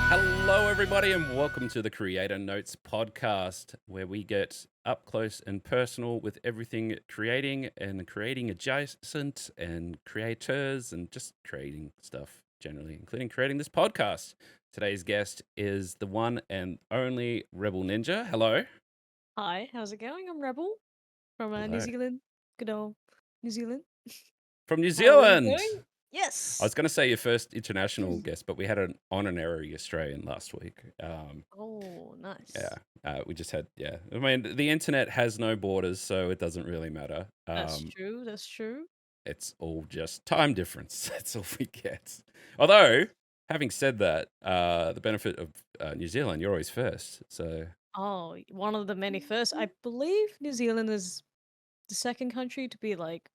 Hello, everybody, and welcome to the Creator Notes podcast, where we get up close and personal with everything creating and creating adjacent and creators and just creating stuff generally, including creating this podcast. Today's guest is the one and only Rebel Ninja. Hello. Hi, how's it going? I'm Rebel from New Hello. Zealand. Good old New Zealand. From New How are you Zealand. doing? I was Yes. going to say your first international guest, but we had an honorary Australian last week. Oh, Yeah, nice. we just had, I mean, the internet has no borders, so it doesn't really matter. That's true. That's true. It's all just time difference. That's all we get. Although, having said that, the benefit of New Zealand, you're always first. So, Oh, one of the many first. I believe New Zealand is the second country to be like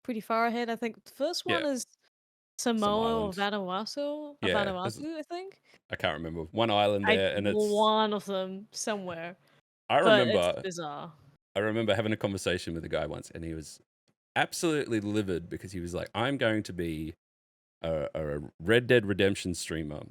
pretty far ahead. I think the first yeah, one is some Samoa or island. Vanuatu. Yeah, Vanuatu, I think. I can't remember. One island I there, and it's. one of them somewhere, I but it's remember. bizarre. I remember having a conversation with a guy once, and he was absolutely livid because he was like, "I'm going to be a Red Dead Redemption streamer,"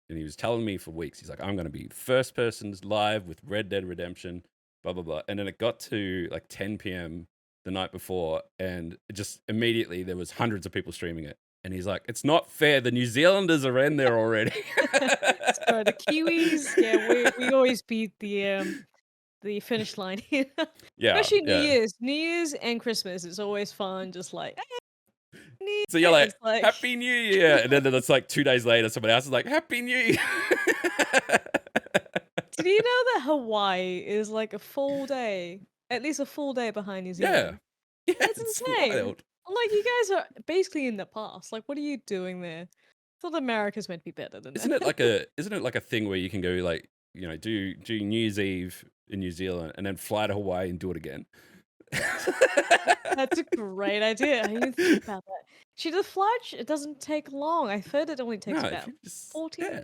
and he was telling me for weeks, he's like, "I'm going to be first person live with Red Dead Redemption, blah blah blah." And then it got to like 10 p.m. the night before, and it just immediately there was hundreds of people streaming it, and he's like, "It's not fair. The New Zealanders are in there already." So the Kiwis, yeah, we always beat the finish line here. Yeah, Especially New yeah. Year's. New Year's and Christmas, it's always fun, just like, "Hey, New So you're Year!" like, It's like "Happy New Year," and then it's like 2 days later, somebody else is like, "Happy New Year." did you know that Hawaii is like a full day, at least a full day behind New Yeah. Zealand? Yeah, It's it's insane. wild. I'm like, you guys are basically in the past. Like, what are you doing there? I thought America's meant to be better than Isn't it that. like a thing where you can go like, do New Year's Eve in New Zealand and then fly to Hawaii and do it again? That's a great idea. I didn't even think about that. See, the flight, it doesn't take long. I heard it only No, takes if about you just 14 yeah,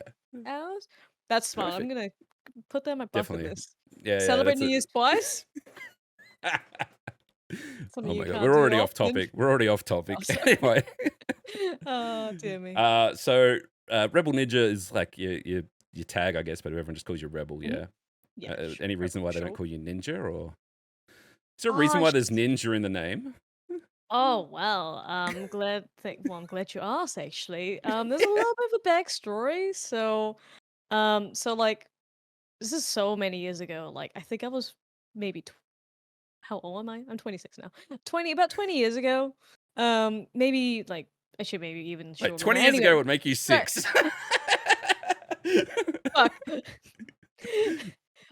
hours. That's smart. I'm perfect. gonna put that on my bucket Definitely. list. Yeah, Celebrate that's New it. Year's twice. Something Oh you my god, can't we're do already off often. topic. We're already off Oh, topic. sorry. Anyway, Oh, dear me. so Rebel Ninja is like your tag, I guess, but everyone just calls you Rebel. Mhm. Yeah. Yeah, Any reason why they don't sure. call you Ninja, or is there a reason Oh, why there's Ninja in the name? oh well. I'm glad you asked. Actually, there's a little bit of a backstory. So like, this is so many years ago. Like, I think I was maybe how old am I? I'm 26 now. 20 years ago. Maybe like actually maybe even Like shorter than 20 that. years ago Anyway, would make you right. 6. Fuck.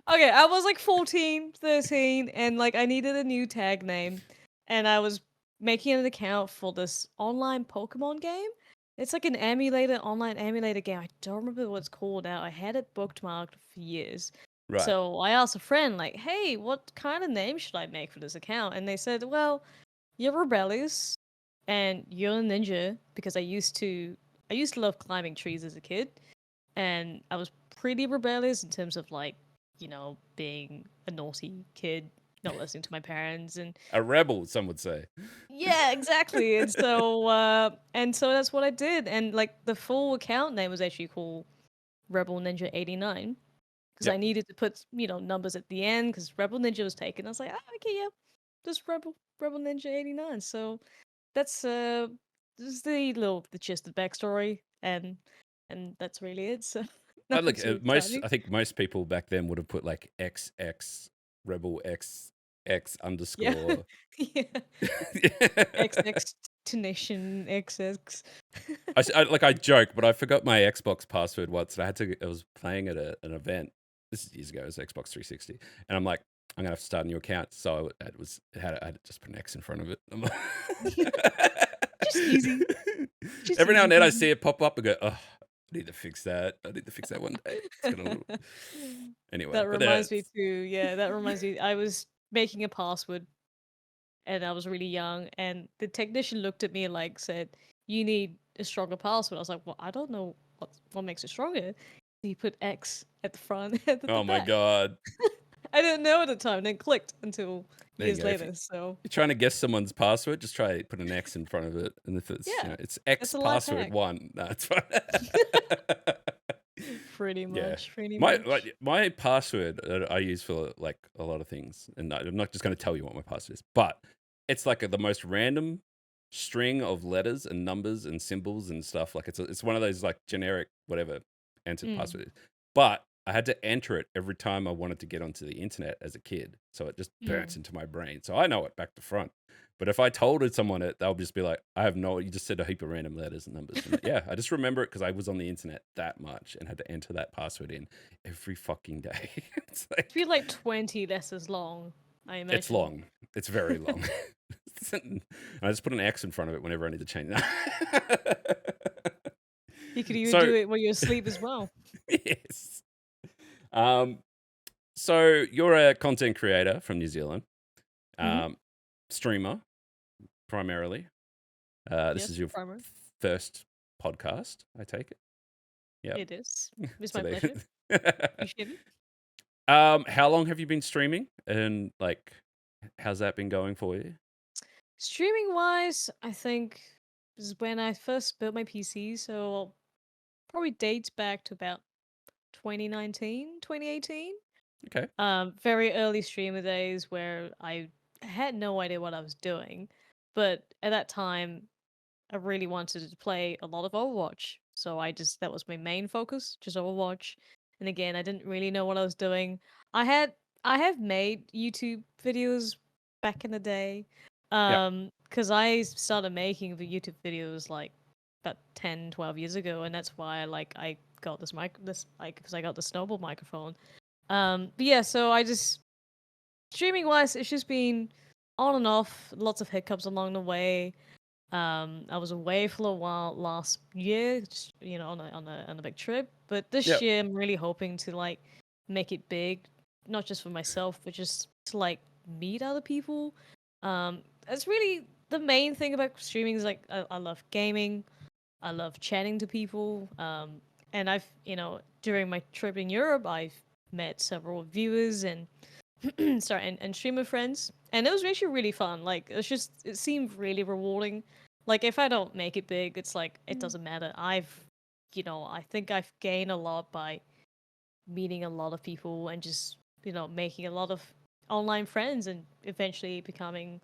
Okay, I was like 14, 13, and like I needed a new tag name, and I was making an account for this online Pokemon game. It's like an online emulator game. I don't remember what it's called now. I had it bookmarked for years. Right. So I asked a friend, like, hey, what kind of name should I make for this account? And they said, well, you're rebellious and you're a ninja because I used to love climbing trees as a kid, and I was pretty rebellious in terms of like, being a naughty kid, not listening to my parents, and A rebel, some would say. yeah, exactly. And so that's what I did, and like the full account name was actually called RebelNinja89 because I Yep. needed to put numbers at the end because Rebel Ninja was taken. I was like, okay, yeah, just Rebel Ninja 89. So that's this is the gist of the backstory, and that's really it. So nothing Look, too exciting. I think most people back then would have put like XX rebel X Yeah. underscore. Yeah. XX to Nation XX. I joke, but I forgot my Xbox password once, and I was playing at an event. This is years ago. It was Xbox 360, and I'm like, I'm gonna have to start a new account. So I had to just put an X in front of it. I'm Just easy. Just Every now easy and then I peasy. see it pop up and go, oh, I need to fix that. I need to fix that one day. It's gonna anyway, That but reminds me too. Yeah, that reminds me. I was making a password and I was really young, and the technician looked at me and like said, "You need a stronger password." I was like, "Well, I don't know what makes it stronger." He put X at the front and at the oh my back. god. I didn't know at the time. Then clicked until There you years go. If later. So you're trying to guess someone's password, just try put an X in front of it, and if it's yeah, it's that's X a life password hack. one. No, it's fine. Pretty Yeah. much, pretty My much. my password that I use for like a lot of things, and I'm not just going to tell you what my password is, but it's like the most random string of letters and numbers and symbols and stuff. Like it's one of those like generic whatever entered Mm, password. But I had to enter it every time I wanted to get onto the internet as a kid, so it just burnt mm. into my brain. So I know it back to front. But if I told someone it, they'll just be like, "I have no. You just said a heap of random letters and numbers." I'm like, yeah, I just remember it because I was on the internet that much and had to enter that password in every fucking day. It's I feel like like 20 letters long, I it's imagine. long. It's very long. And I just put an X in front of it whenever I need to change that. You could even So do it while you're asleep as well. yes. Um, so you're a content creator from New Zealand, Hmm. um, streamer primarily. This Yes, is your primer. first podcast, I take it. Yep. It is. It's So my they. pleasure. Appreciate it. How long have you been streaming, and like, how's that been going for you? Streaming wise, I think this is when I first built my PC, so probably dates back to about 2019, 2018. Okay. Very early streamer days where I had no idea what I was doing, but at that time I really wanted to play a lot of Overwatch. So that was my main focus, just Overwatch. And again, I didn't really know what I was doing. I had I have made YouTube videos back in the day. Yeah. Cuz I started making the YouTube videos like about 10, 12 years ago, and that's why I got this mic because I got the snowball microphone. But yeah, so I just streaming wise, it's just been on and off, lots of hiccups along the way. I was away for a while last year, just on a big trip. But this Yep. year, I'm really hoping to like make it big, not just for myself, but just to like meet other people. That's really the main thing about streaming is like I love gaming, I love chatting to people. And during my trip in Europe, I've met several viewers and and streamer friends, and it was actually really fun. Like it seemed really rewarding. Like if I don't make it big, it's like it doesn't matter. I think I've gained a lot by meeting a lot of people and just making a lot of online friends and eventually becoming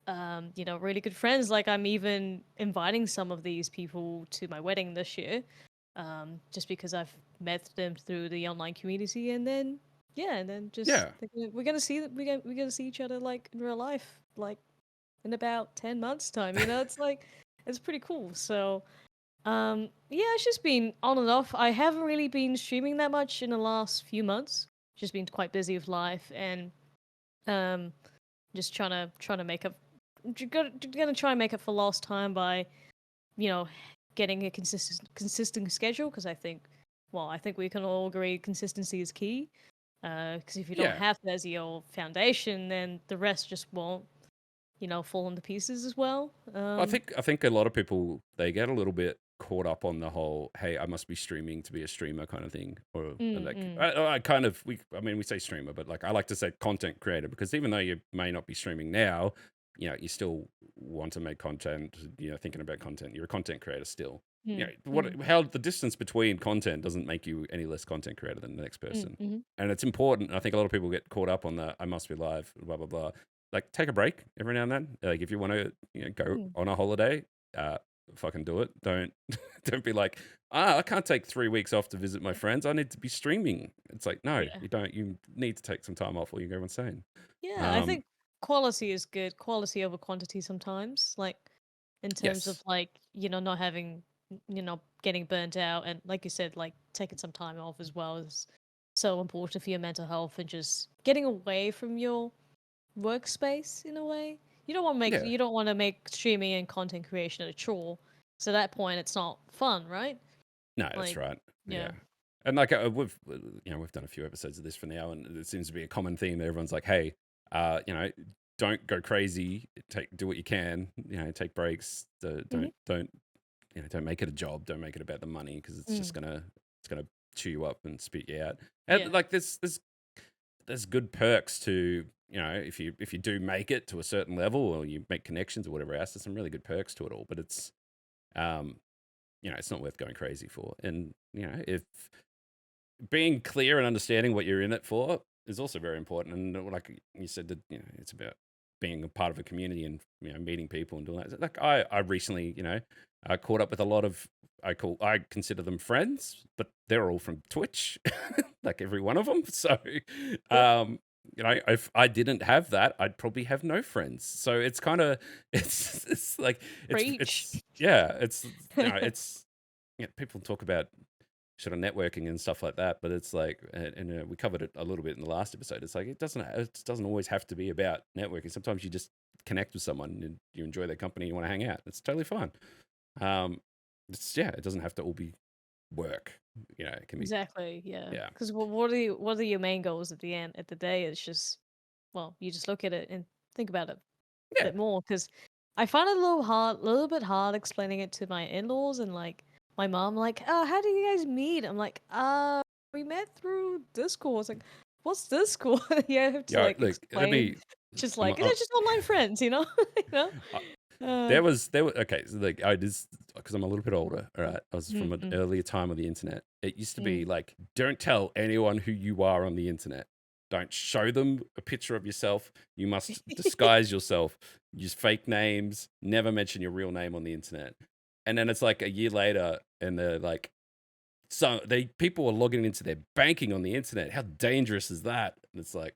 really good friends. Like I'm even inviting some of these people to my wedding this year, just because I've met them through the online community, and then yeah, and then just Yeah. we're gonna see we're gonna see each other like in real life, like in about 10 months' time. It's like it's pretty cool. So yeah, it's just been on and off. I haven't really been streaming that much in the last few months. Just been quite busy with life and um just trying to make up gonna try and make up for lost time by you know getting a consistent schedule because I think we can all agree consistency is key. Because if you don't Yeah. have that as your foundation, then the rest just won't fall into pieces as well. I think a lot of people they get a little bit caught up on the whole "Hey, I must be streaming to be a streamer" kind of thing, or like Mm. I kind of we say streamer, but like I like to say content creator because even though you may not be streaming now, you still want to make content. Thinking about content, you're a content creator still. Mm. Mm. How the distance between content doesn't make you any less content creator than the next Mm. person, Mm. and it's important. I think a lot of people get caught up on the "I must be live," blah blah blah. Like take a break every now and then. Like if you want to, go Mm. on a holiday, uh, fucking do it. Don't don't be like, I can't take 3 weeks off to visit my friends. I need to be streaming. It's like, no, Yeah. you don't. You need to take some time off, or you go insane. Yeah, I Um, think quality is good. Quality over quantity sometimes. Like in terms of yes, like, not having getting burnt out and like you said, like taking some time off as well is so important for your mental health and just getting away from your workspace in a way. yeah, You don't want to make streaming and content creation a chore. So at that point it's not fun, right? no, that's Like, right. Yeah, yeah. and like we've done a few episodes of this for now, and it seems to be a common theme. That everyone's like, hey, don't go crazy. Do what you can. Take breaks. Hmm. Don't make it a job. Don't make it about the money because Mm. it's gonna chew you up and spit you out. And Yeah. like there's good perks to if you do make it to a certain level or you make connections or whatever else. There's some really good perks to it all, but it's um it's not worth going crazy for. And if being clear and understanding what you're in it for is also very important. And like you said, that it's about being a part of a community and meeting people and doing that. Like I recently I caught up with a lot of I consider them friends, but they're all from Twitch, like every one of them. So Yep. um, if I didn't have that, I'd probably have no friends. So it's kind of it's like Preach. it's yeah it's it's people talk about sort of networking and stuff like that, but it's like, and we covered it a little bit in the last episode. It's like it doesn't always have to be about networking. Sometimes you just connect with someone and you enjoy their company, you want to hang out. It's totally fine. It doesn't have to all be work. It can be Exactly, yeah. yeah, Because what are your main goals at the end at the day? It's just, well, you just look at it and think about it a yeah, bit more. Because I find it a little bit hard explaining it to my in-laws and like my mom. Like, oh, how do you guys meet? I'm like, we met through Discord. It's like, what's Discord? Yeah, I have to yeah. like Look, let explain. me. Just I'm, like, it's just online friends, you know, you know. Uh, there was okay. So like I just because I'm a little bit older. All right, I was mm, from an mm, earlier time of the internet. It used to be mm. like, don't tell anyone who you are on the internet. Don't show them a picture of yourself. You must disguise yourself. Use fake names. Never mention your real name on the internet. And then it's like a year later, and they're like, so people are logging into their banking on the internet. How dangerous is that? And it's like,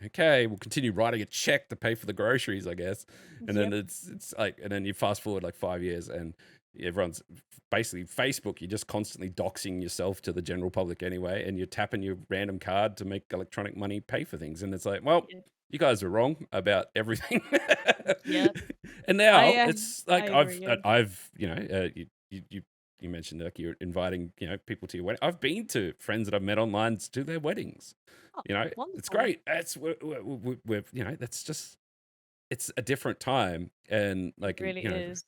okay, we'll continue writing a check to pay for the groceries, I guess. And then Yep. it's like, and then you fast forward like 5 years, and everyone's basically Facebook. You're just constantly doxing yourself to the general public anyway, and you're tapping your random card to make electronic money pay for things. And it's like, well, Yeah. you guys are wrong about everything. Yep. And I now uh, it's I like agree. Yeah. I've you mentioned like you're inviting people to your wedding. I've been to friends that I've met online to their weddings. Oh, It's wonderful. great. That's we're that's just it's a different time, and It like really is.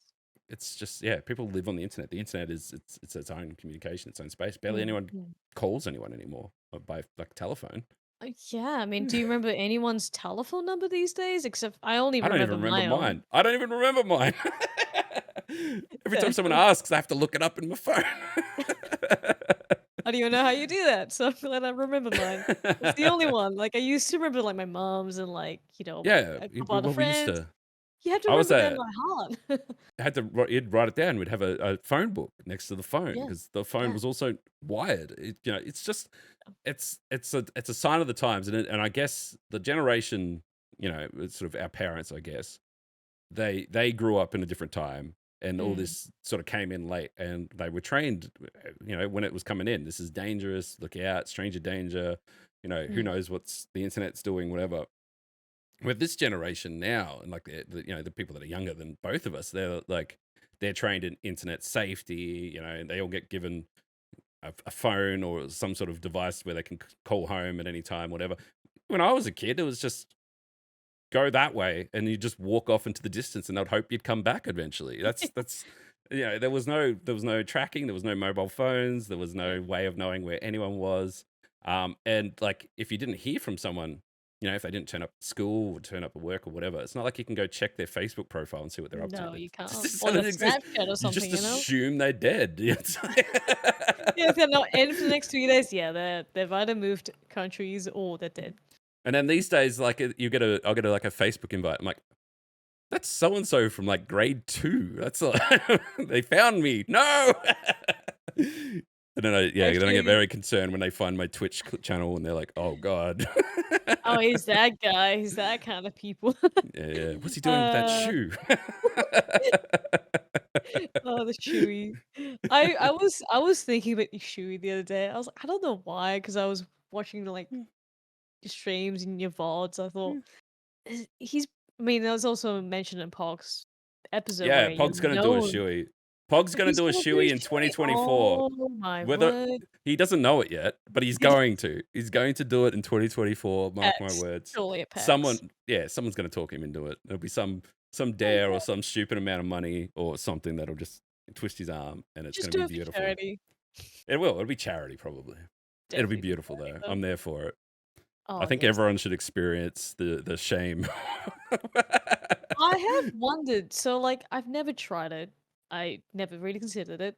it's just people live on the internet. The internet is it's its own communication, its own space. Barely Mm, anyone mm. calls anyone anymore by like telephone. Yeah, I mean, do you remember anyone's telephone number these days? Except I only I don't even remember remember my own. mine. I don't even remember mine. Every time Fair someone enough. asks, I have to look it up in my phone. I don't even know how you do that, so I'm glad I remember mine. It's the only one. Like I used to remember like my mom's and like, Yeah, a couple other we used friends. to. You have to I was remember them a by heart. had to you'd write it down. We'd have a phone book next to the phone Yeah, because the phone yeah. was also wired. It's just it's a sign of the times, and I guess the generation, it's sort of our parents, I guess they grew up in a different time, and all Mm, this sort of came in late, and they were trained, when it was coming in. This is dangerous. Look out, stranger danger. Who mm, knows what's the internet's doing, whatever. With this generation now, and like the people that are younger than both of us, they're trained in internet safety. And they all get given a phone or some sort of device where they can call home at any time, whatever. When I was a kid, it was just go that way, and you just walk off into the distance, and I'd hope you'd come back eventually. That's there was no tracking, there was no mobile phones, there was yeah. no way of knowing where anyone was. And like if you didn't hear from someone, if they didn't turn up at school or turn up at work or whatever, it's not like you can go check their Facebook profile and see what they're up to. No, you It can't. just Or the doesn't exist. Snapchat or You something, just you know? assume they're dead. Yeah, if they're not in for the next 3 days, yeah, they've either moved countries or they're dead. And then these days, like I'll get like a Facebook invite. I'm like, that's so and so from like grade 2. That's like, they found me. No. And then then I get Actually, very concerned when they find my Twitch channel, and they're like, "Oh God." oh, he's that guy. He's that kind of people. Yeah, yeah. What's he doing with that uh, shoe? oh, the Shoey. I was thinking about the Shoey the other day. I was like, I don't know why, because I was watching like your streams and your VODs. I thought he's. I mean, there was also mentioned in Pog's episode Yeah, where Pog's gonna do a shoey. Pog's gonna he's do a gonna do a shoey in Shoey. 2024. Oh my Whether word! he doesn't know it yet, but he's going to. He's going to do it in 2024. Mark my PAX. words. Surely a PAX. Someone's going to talk him into it. There'll be some Oh dare or yeah, some stupid amount of money or something that'll just twist his arm, and it's just going to do be it for beautiful. charity. It will. It'll be charity probably. It'll be Definitely for beautiful charity though. though. I'm there for it. I Oh think yes. everyone should experience the shame. I have wondered, so, like, I've never tried it. I never really considered it.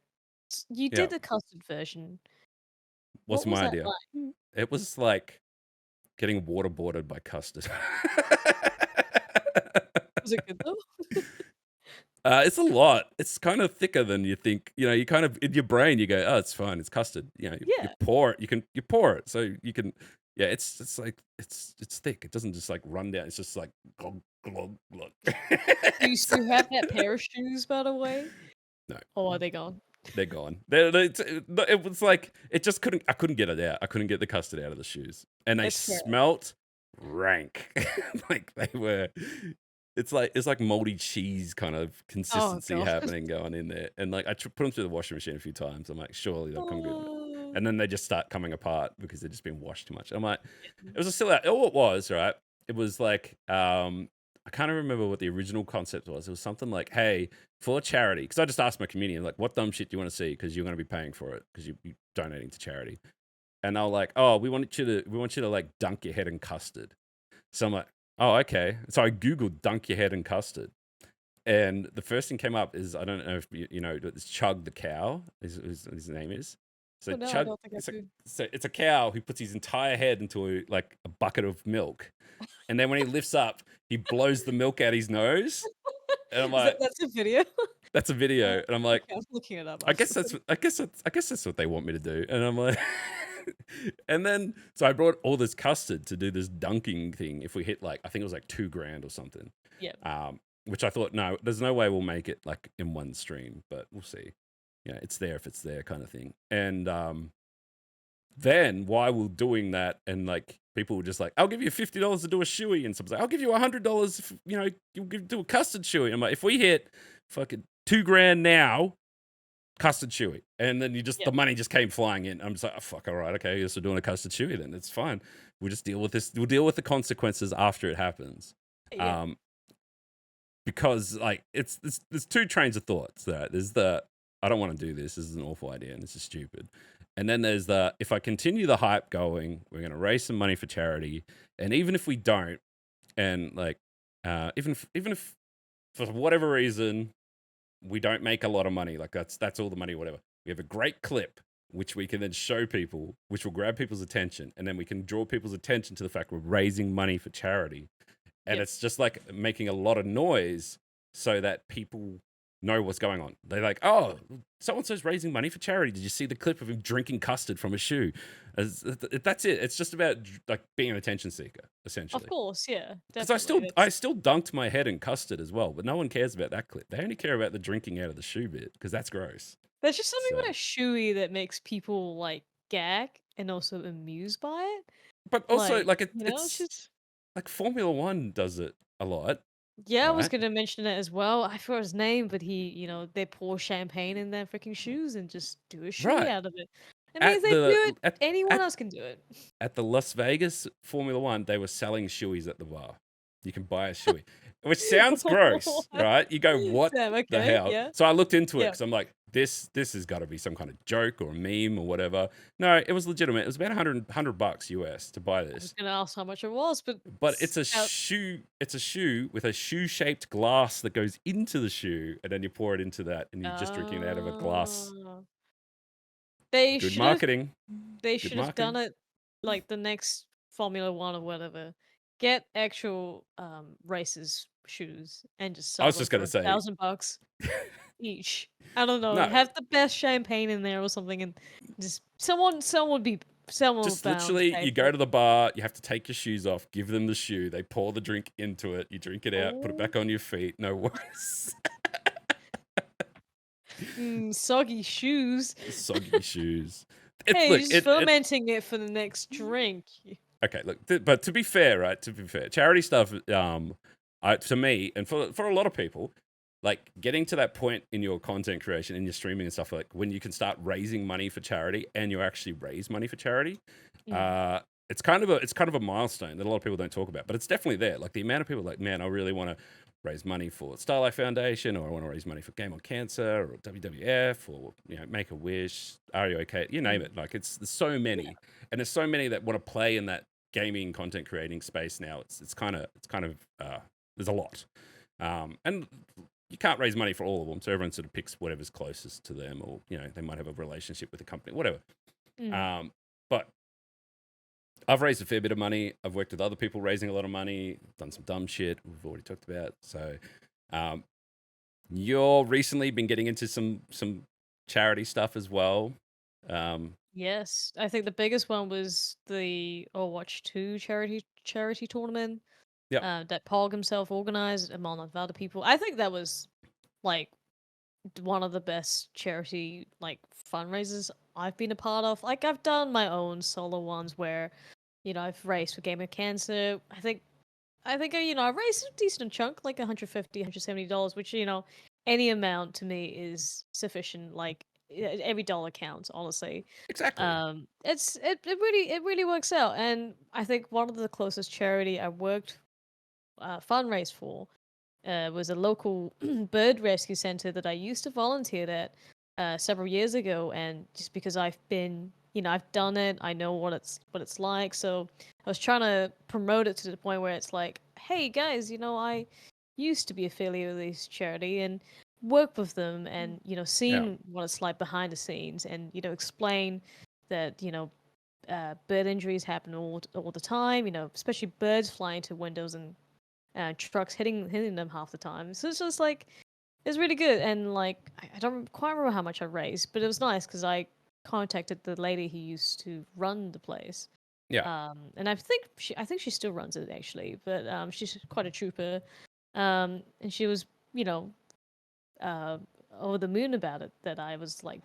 You Yeah. did the custard version. What's What was my that idea? like? It was like getting waterboarded by custard. Was it good though? It's a lot. It's kind of thicker than you think. You know, you kind of in your brain you go, "Oh, it's fine. It's custard." You know, you Yeah. pour it. You pour it, so you can. Yeah, it's like it's thick. It doesn't just like run down. It's just like glug glug glug. Do you still have that pair of shoes, by the way? No, Or are they gone? they're gone. It was like it just couldn't. I couldn't get it out. I couldn't get the custard out of the shoes, and they That's fair. smelt rank. Like they were. It's like moldy cheese kind of consistency God. happening going in there, and like put them through the washing machine a few times. I'm like, surely they'll come good, Oh. and then they just start coming apart because they've just been washed too much. I'm like, Yeah. it was a silly. All it was, right? It was like I can't remember what the original concept was. It was something like, hey, for charity, because I just asked my community, like, what dumb shit do you want to see? Because you're going to be paying for it because you're donating to charity. And they were like, oh, we want you to like dunk your head in custard. So I'm like, oh, okay. So I Googled dunk your head in custard. And the first thing came up is, I don't know if you know, it's Chug the cow, is his name is. So Oh no, I Chug, don't think I do. it's a cow who puts his entire head into like a bucket of milk. And then when he lifts up, he blows the milk out his nose. And I'm like, That's a video? that's a video. And I'm like, Okay, I'm looking it up I guess actually. that's what they want me to do. And I'm like, and then so I brought all this custard to do this dunking thing. If we hit like, I think it was like $2,000 or something. Yeah. Which I thought, no, there's no way we'll make it like in one stream, but we'll see. Yeah, it's there if it's there, kind of thing. And then while we're doing that, and like people were just like, I'll give you $50 to do a shoey, and someone's like, I'll give you $100 if you know you do a custard shoey. I'm like, if we hit fucking $2,000 now, custard shoey, and then the money just came flying in. I'm just like, oh, fuck, all right, okay, I guess we're doing a custard shoey then. It's fine. We'll just deal with this. We'll deal with the consequences after it happens. Yeah. Because like there's two trains of thoughts. There's the I don't want to do this. This is an awful idea and this is stupid. And then there's the if I continue the hype going, we're gonna raise some money for charity. And even if we don't, and like even if for whatever reason we don't make a lot of money, like that's all the money, whatever. We have a great clip which we can then show people, which will grab people's attention, and then we can draw people's attention to the fact we're raising money for charity. And it's just like making a lot of noise so that people know what's going on. They're like, oh, so-and-so's raising money for charity. Did you see the clip of him drinking custard from a shoe? That's it. It's just about like being an attention seeker, essentially. Of course, yeah. Because Definitely. I still dunked my head in custard as well, but no one cares about that clip. They only care about the drinking out of the shoe bit because that's gross. There's just something So, about Shoey that makes people like gag and also amused by it. but also like You know, it's it's just like Formula One does it a lot, yeah, I was right? gonna mention it as well. I forgot his name, but they pour champagne in their freaking shoes and just do a shoey Right. out of it. It means At they do the it. Anyone else can do it. at the Las Vegas Formula One, they were selling shoeys at the bar. You can buy a shoey, which sounds gross, What? right? You go, what Damn, the okay, hell? yeah. So I looked into it Yeah. because I'm like, this has got to be some kind of joke or a meme or whatever. No, it was legitimate. It was about $100 US to buy I was this. gonna ask how much it was, but But it's a out- shoe. It's a shoe with a shoe-shaped glass that goes into the shoe, and then you pour it into that, and you're just drinking it out of a glass. Oh. They Good should have marketing. they Good should have done marketing. it like the next Formula One or whatever. Get actual races shoes and just I sell was them just for gonna say, $1,000 each. I don't know. no. Have the best champagne in there or something, and just someone will Just bound to literally, pay you for go it. to the bar, you have to take your shoes off, give them the shoe, they pour the drink into it, you drink it out, put it Oh, back on your feet, no worries. soggy shoes. Soggy shoes. Hey, Look, just fermenting it for the next drink. okay, look, but to be fair, right? To be fair, charity stuff, to me, and for a lot of people, like getting to that point in your content creation, in your streaming and stuff, like when you can start raising money for charity, and you actually raise money for charity, Mm. it's kind of a milestone that a lot of people don't talk about, but it's definitely there. Like the amount of people like, man, I really want to raise money for Starlight Foundation, or I want to raise money for Game on Cancer, or WWF, or Make a Wish, Are You Okay? You name it. Like there's so many, and there's so many that want to play in that gaming content creating space now. It's kind of there's a lot, and you can't raise money for all of them, so everyone sort of picks whatever's closest to them, or they might have a relationship with the company, whatever. Mm. But I've raised a fair bit of money. I've worked with other people raising a lot of money, done some dumb shit we've already talked about. So, um, you're recently been getting into some charity stuff as well. Um, Yes, I think the biggest one was the Overwatch 2 charity tournament yep. that Pog himself organized among other people. I think that was like one of the best charity like fundraisers I've been a part of. Like I've done my own solo ones where, I've raced for Game of Cancer. I think I raised a decent chunk, like $150, $170, which any amount to me is sufficient. Like every dollar counts, honestly. Exactly. It really works out, and I think one of the closest charity I worked fundraise for was a local bird rescue center that I used to volunteer at several years ago, and just because I've done it, I know what it's like. So I was trying to promote it to the point where it's like, hey guys, I used to be affiliated with this charity and work with them, and Yeah. seen what it's like behind the scenes, and explain that bird injuries happen all the time. Especially birds flying to windows and trucks hitting them half the time. So it's just like it's really good, and like I don't quite remember how much I raised, but it was nice because I contacted the lady who used to run the place, Yeah. and I think she still runs it actually, but she's quite a trooper, and she was you know uh, over the moon about it that I was like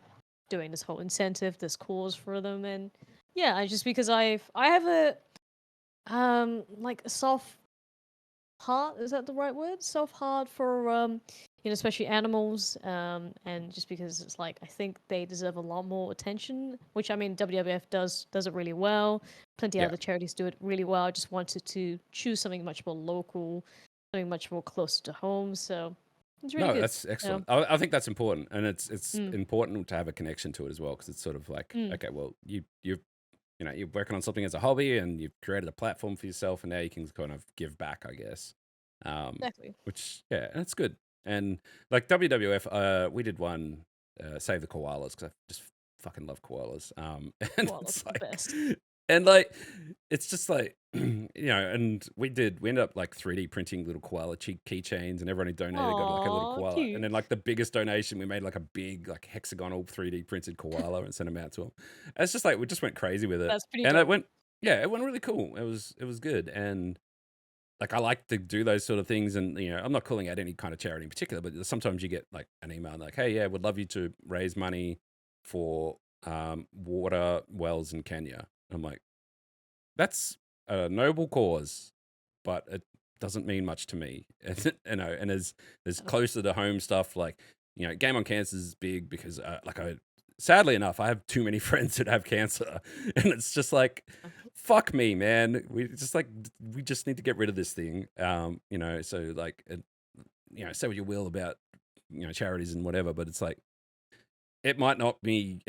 doing this whole incentive, this cause for them, and yeah, I just because I have a like a soft heart, is that the right word, soft heart for especially animals, and just because it's like I think they deserve a lot more attention, which I mean WWF does it really well, plenty of Yeah. other charities do it really well. I just wanted to choose something much more local, something much more close to home, so it's really No, good. that's So excellent. I think that's important, and it's mm, important to have a connection to it as well because it's sort of like, mm, okay, well, you're working on something as a hobby, and you've created a platform for yourself, and now you can kind of give back, I guess. exactly. Which yeah, that's good. And like WWF, we did one, save the koalas because I just fucking love koalas. And Koalas it's are the like, best. and like, it's just like, and we ended up like 3D printing little koala keychains, and everyone who donated got like a little Aw, koala. And cute. then like the biggest donation, we made like a big like hexagonal 3D printed koala and sent them out to them. And it's just like we just went crazy with it, That's pretty and it dope. went, yeah, it went really cool. It was good, and like I like to do those sort of things, and I'm not calling out any kind of charity in particular, but sometimes you get like an email like, "Hey, yeah, would love you to raise money for water wells in Kenya." I'm like, that's a noble cause, but it doesn't mean much to me. And as Oh, closer to home stuff like Game on Cancer is big because sadly enough, I have too many friends that have cancer, and it's just like, fuck me, man. We just need to get rid of this thing. So like, say what you will about charities and whatever, but it's like it might not mean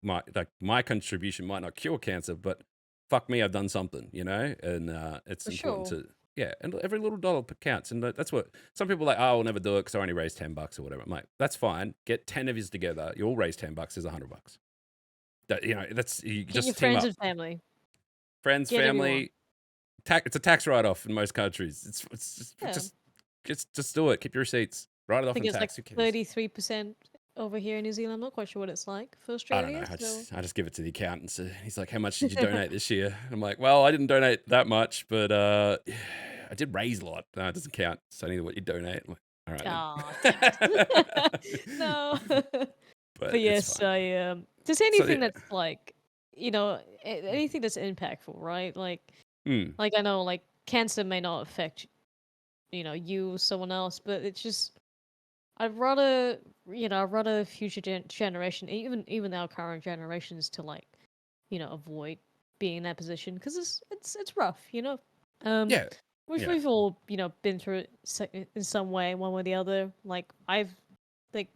my contribution might not cure cancer, but fuck me, I've done something, and it's for important sure. to, yeah, and every little dollar counts, and that's what some people are like. Oh, I'll never do it because I only raised $10 or whatever. I'm like, that's fine. Get 10 of yous together. You all raise $10. Is $100. That's you Get your just team friends up, and family. friends, Get everyone. family. It's a tax write off in most countries. It's Yeah. just do it. Keep your receipts. Write it I off think in it's like tax. Who cares? 33% over here in New Zealand. I'm not quite sure what it's like for I don't Australia. know. So, I just give it to the accountant. So he's like, "How much did you donate this year?" I'm like, "Well, I didn't donate that much, but I did raise a lot. No, it doesn't count. It's only what you donate." I'm like, all right ah, damn then. it. No. But But it's yes, fine. just So anything yeah. that's like, anything that's impactful, right? Mm, Like I know, like cancer may not affect, you or someone else, but it's just I'd rather future generation, even our current generations, to like, avoid being in that position because it's rough. Um, yeah. Yeah. we've all been through it in some way, one way or the other. Like my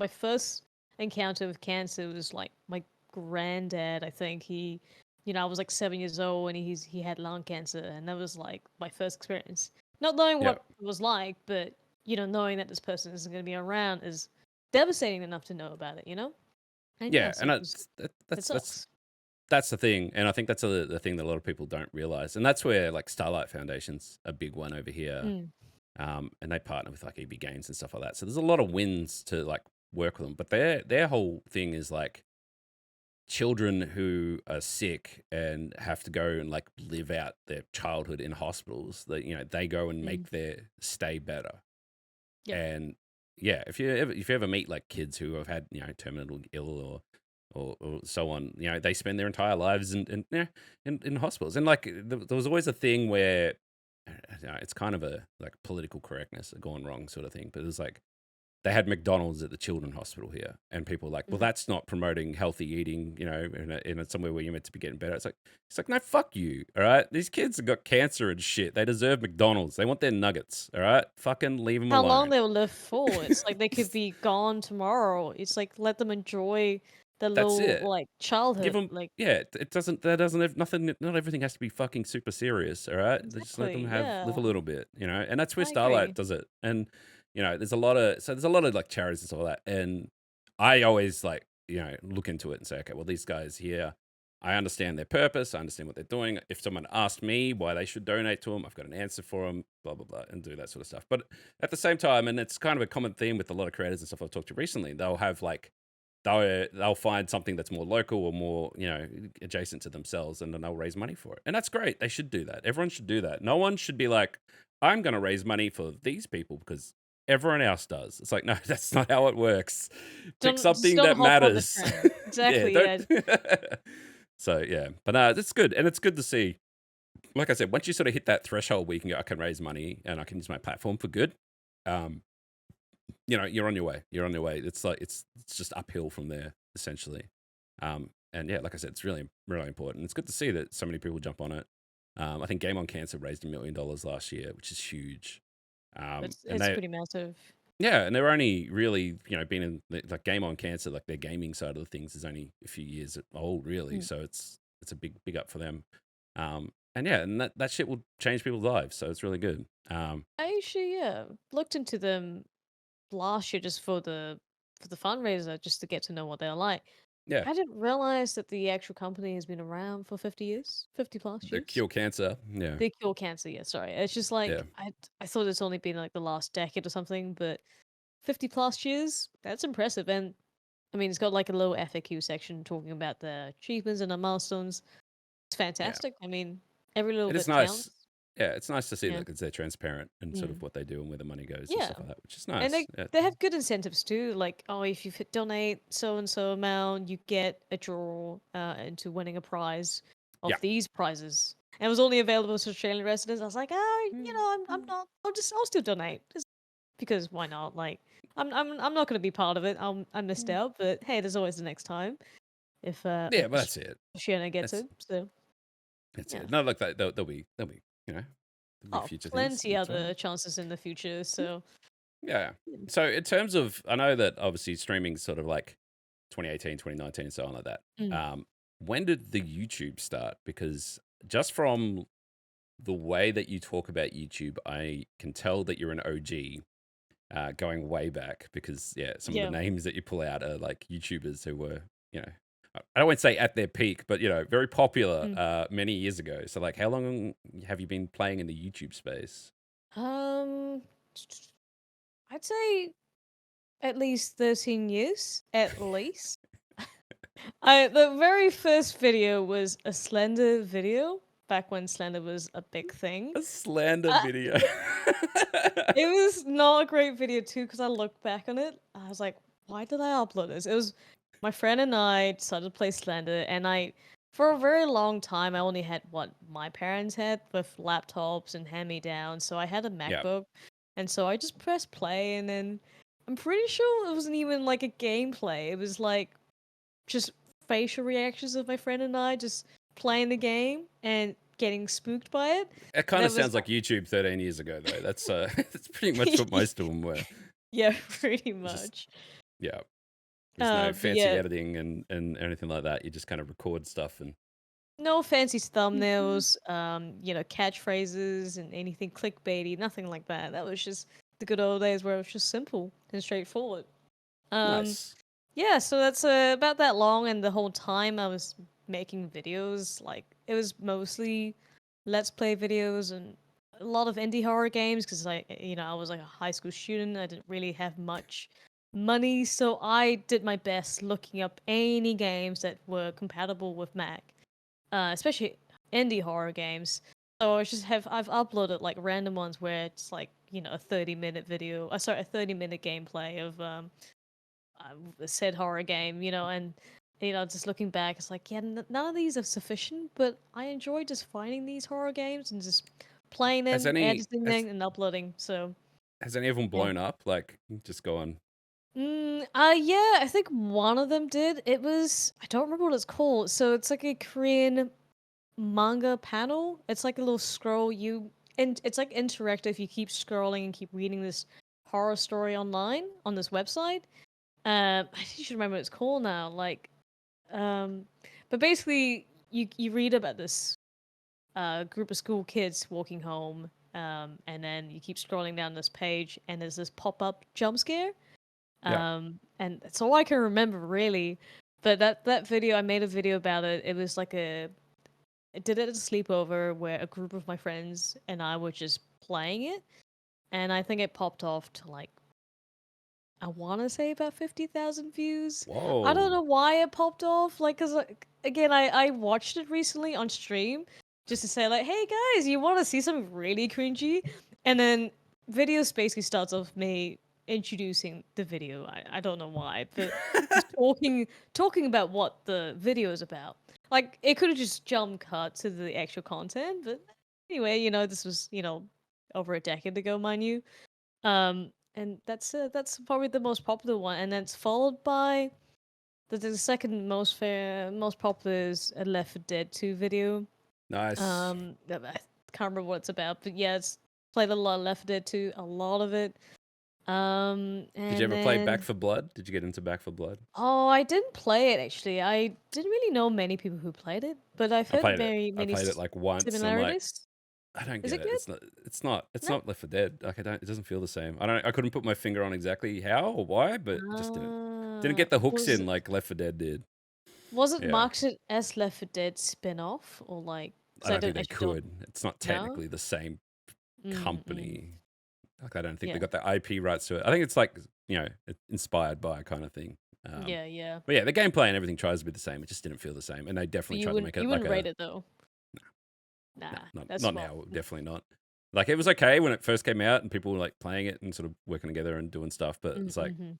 first encounter with cancer was like my granddad. I think I was like 7 years old and he had lung cancer, and that was like my first experience. Not knowing Yeah. what it was like, but knowing that this person isn't going to be around is devastating enough to know about it. And yeah, Yeah. so And it that's sucks. that's the thing, and I think that's the thing that a lot of people don't realize, and that's where like Starlight Foundation's a big one over here, Mm. and they partner with like EB Games and stuff like that. So there's a lot of wins to like work with them, but their whole thing is like children who are sick and have to go and like live out their childhood in hospitals. That they go and Mm. make their stay better. Yep. And yeah, if you ever meet like kids who have had terminal ill or so on, they spend their entire lives in hospitals. And like there was always a thing where it's kind of a like political correctness, a gone wrong sort of thing. But it was like they had McDonald's at the children's hospital here, and people were like, well, Mm. that's not promoting healthy eating, in somewhere where you're meant to be getting better. It's like, no, fuck you, all right? These kids have got cancer and shit. They deserve McDonald's. They want their nuggets, all right? Fucking leave them How long alone. they'll live for? It's like they could be gone tomorrow. It's like let them enjoy their That's little it. like Give childhood. them, Like yeah. It doesn't. That doesn't have nothing. Not everything has to be fucking super serious, all right? They just let them exactly, live a yeah, little bit, and that's where I agree. Starlight does it. And there's a lot of like charities and stuff like that. And I always like look into it and say, okay, well, these guys here, I understand their purpose. I understand what they're doing. If someone asked me why they should donate to them, I've got an answer for them. Blah blah blah, and do that sort of stuff. But at the same time, and it's kind of a common theme with a lot of creators and stuff I've talked to recently, they'll have like they'll find something that's more local or more adjacent to themselves, and then they'll raise money for it. And that's great. They should do that. Everyone should do that. No one should be like, I'm going to raise money for these people because everyone else does. It's like, no, that's not how it works. Pick Just something don't that hop on the matters. trend. Yeah, Exactly, don't. yeah. So yeah, but it's good, and it's good to see. Like I said, once you sort of hit that threshold where you can go, I can raise money and I can use my platform for good. Um, you're on your way. You're on your way. It's like it's just uphill from there, essentially. And yeah, like I said, it's really, really important. It's good to see that so many people jump on it. I think Game on Cancer raised $1 million last year, which is huge. And It's they, pretty massive. yeah, and they're only really, been in like Game on Cancer, like their gaming side of the things is only a few years old, really. Mm. So it's a big up for them. And yeah, and that shit will change people's lives. So it's really good. I actually, yeah, looked into them last year just for the fundraiser, just to get to know what they're like. Yeah, I didn't realize that the actual company has been around for 50 years, 50 plus the years. cure cancer. Yeah, They cure cancer, yeah, sorry. It's just yeah. like I thought it's only been like the last decade or something, but 50 plus years, that's impressive. And I mean, it's got like a little FAQ section talking about the achievements and the milestones. It's Yeah. fantastic. I mean, every little It is bit nice. counts. Yeah, it's nice to see Yeah. that because they're transparent and sort of Mm. what they do and where the money goes and Yeah. stuff like that, which is And nice. Yeah. they have good incentives too. Like, oh, if you donate so and so amount, you get a draw into winning a prize Yeah. of these prizes. And it was only available to Australian residents. I was like, oh, I'm Mm. not. I'll still donate just because why not? Like, I'm not going to be part of it. I missed out, but hey, there's always the next time if Yeah, but that's it. Australia gets That's it. So that's yeah. it. No, look, there'll be Oh, future things. plenty That's right. other chances in the future. So Yeah. yeah. So in terms of, I know that obviously streaming's sort of like 2018, 2019, so on like that. Mm. When did the YouTube start? Because just from the way that you talk about YouTube, I can tell that you're an OG. Going way back because yeah, some of the Yeah. names that you pull out are like YouTubers who were, I don't want to say at their peak, but very popular Mm. many years ago. So like, how long have you been playing in the YouTube space? Um, I'd say at least 13 years, at least. The very first video was a Slender video, back when Slender was a big thing. A slander Uh, video. it was not a great video too, because I looked back on it, I was like, why did I upload this? It was my friend and I decided to play Slender, and for a very long time, I only had what my parents had with laptops and hand-me-downs, so I had a Yeah, MacBook, and so I just pressed play, and then I'm pretty sure it wasn't even like a gameplay. It was like just facial reactions of my friend and I just playing the game and getting spooked by it. it And kind of that was sounds like YouTube 13 years ago though. That's that's pretty much what most of them were. yeah, pretty It's just much. yeah. There's no But fancy yeah, editing and anything like that. You just kind of record stuff and no fancy Mhm. thumbnails, catchphrases and anything clickbaity, nothing like that. That was just the good old days where it was just simple and straightforward. Um, nice. yeah, so that's about that long, and the whole time I was making videos. Like it was mostly let's play videos and a lot of indie horror games because I was like a high school student. I didn't really have much money, so I did my best looking up any games that were compatible with Mac, especially indie horror games. So I've uploaded like random ones where it's like a 30-minute video, sorry, a 30-minute gameplay of a said horror game, and just looking back, it's like, yeah, none of these are sufficient, but I enjoy just finding these horror games and just playing Has them, any editing them, and uploading. So has any of them yeah. blown up? Like, just gone. Yeah, I think one of them did. I don't remember what it's called. So it's like a Korean manga panel. It's like a little scroll. And it's like interactive. You keep scrolling and keep reading this horror story online on this website. I should remember what it's called now. Um, but basically, you read about this group of school kids walking home, and then you keep scrolling down this page, and there's this pop-up jump scare. Yeah. And that's all I can remember really. But that video, I made a video about it. It was like I did it at a sleepover where a group of my friends and I were just playing it, and I think it popped off to like I want to say about 50,000 views. I don't Whoa. know why it popped off. Like, cause again, I watched it recently on stream just to say like, hey guys, you want to see something really cringy? And then video basically starts off me introducing the video. I don't know why, but just talking about what the video is about. Like, it could have just jump cut to the actual content, but anyway, this was over a decade ago, mind you. And that's probably the most popular one, and then it's followed by the second most popular is a Left 4 Dead 2 video. Nice. I can't remember what it's about, but yeah, it's played a lot of Left 4 Dead 2, a lot of it. Did you And ever play Back then for Blood? Did you get into Back for Blood? oh, I didn't play it actually. I didn't really know many people who played it, but I've I heard played it. very I many played it like once, and I'm like, similarities. I don't Is get it it. good? It's No. not Left 4 Dead. Like, it doesn't feel the same. I couldn't put my finger on exactly how or why, but it just didn't get the hooks Was in like Left 4 Dead did. Was it Yeah. marketed as Left 4 Dead spin-off or like? I Because I don't think don't they actually don't could. It's not know. technically the same Mm. company. Like, I don't think they Yeah, got the IP rights to it. I think it's like, inspired by kind of thing. yeah, yeah. But yeah, the gameplay and everything tries to be the same. It just didn't feel the same. And they But definitely you tried to wouldn't make you it like wouldn't rate a, it though. no, Nah, not, that's not well. now. Definitely not. Like, it was okay when it first came out and people were like playing it and sort of working together and doing stuff. But it's like Mm-hmm.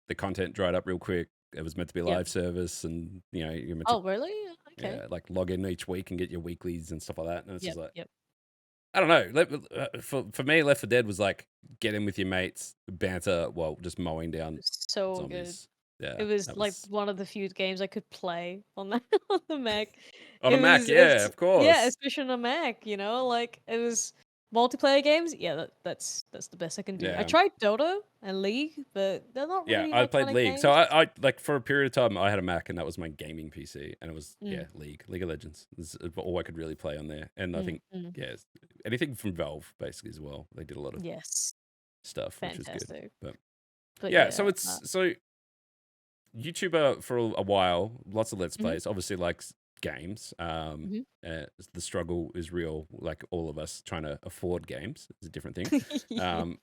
the content dried up real quick. It was meant to be a Yep. live service, and you're meant to Oh, really? Okay. like log in each week and get your weeklies and stuff like that. And it's just Yep. like, Yep. I don't know. For me, Left 4 Dead was like get in with your mates, banter while just mowing down So good. zombies. Yeah, It was that like was one of the few games I could play on the on the Mac. on a Mac. Yeah, of Yeah, course. especially on a Mac, like it was multiplayer games. Yeah, that's the best I can do. I Yeah, tried Dota and League, but they're not yeah. really I my played kind of League, so games. I like for a period of time I had a Mac and that was my gaming PC, and it was Mm, League of Legends is all I could really play on there, and I mm, think mm. yeah, anything from Valve basically as well. They did a lot of Yes, stuff, which was good, fantastic. but But yeah. yeah, So YouTuber for a while, lots of Let's mhm, Plays, obviously likes games. mhm. The struggle is real, like all of us trying to afford games. It's a different thing. Yeah, Um,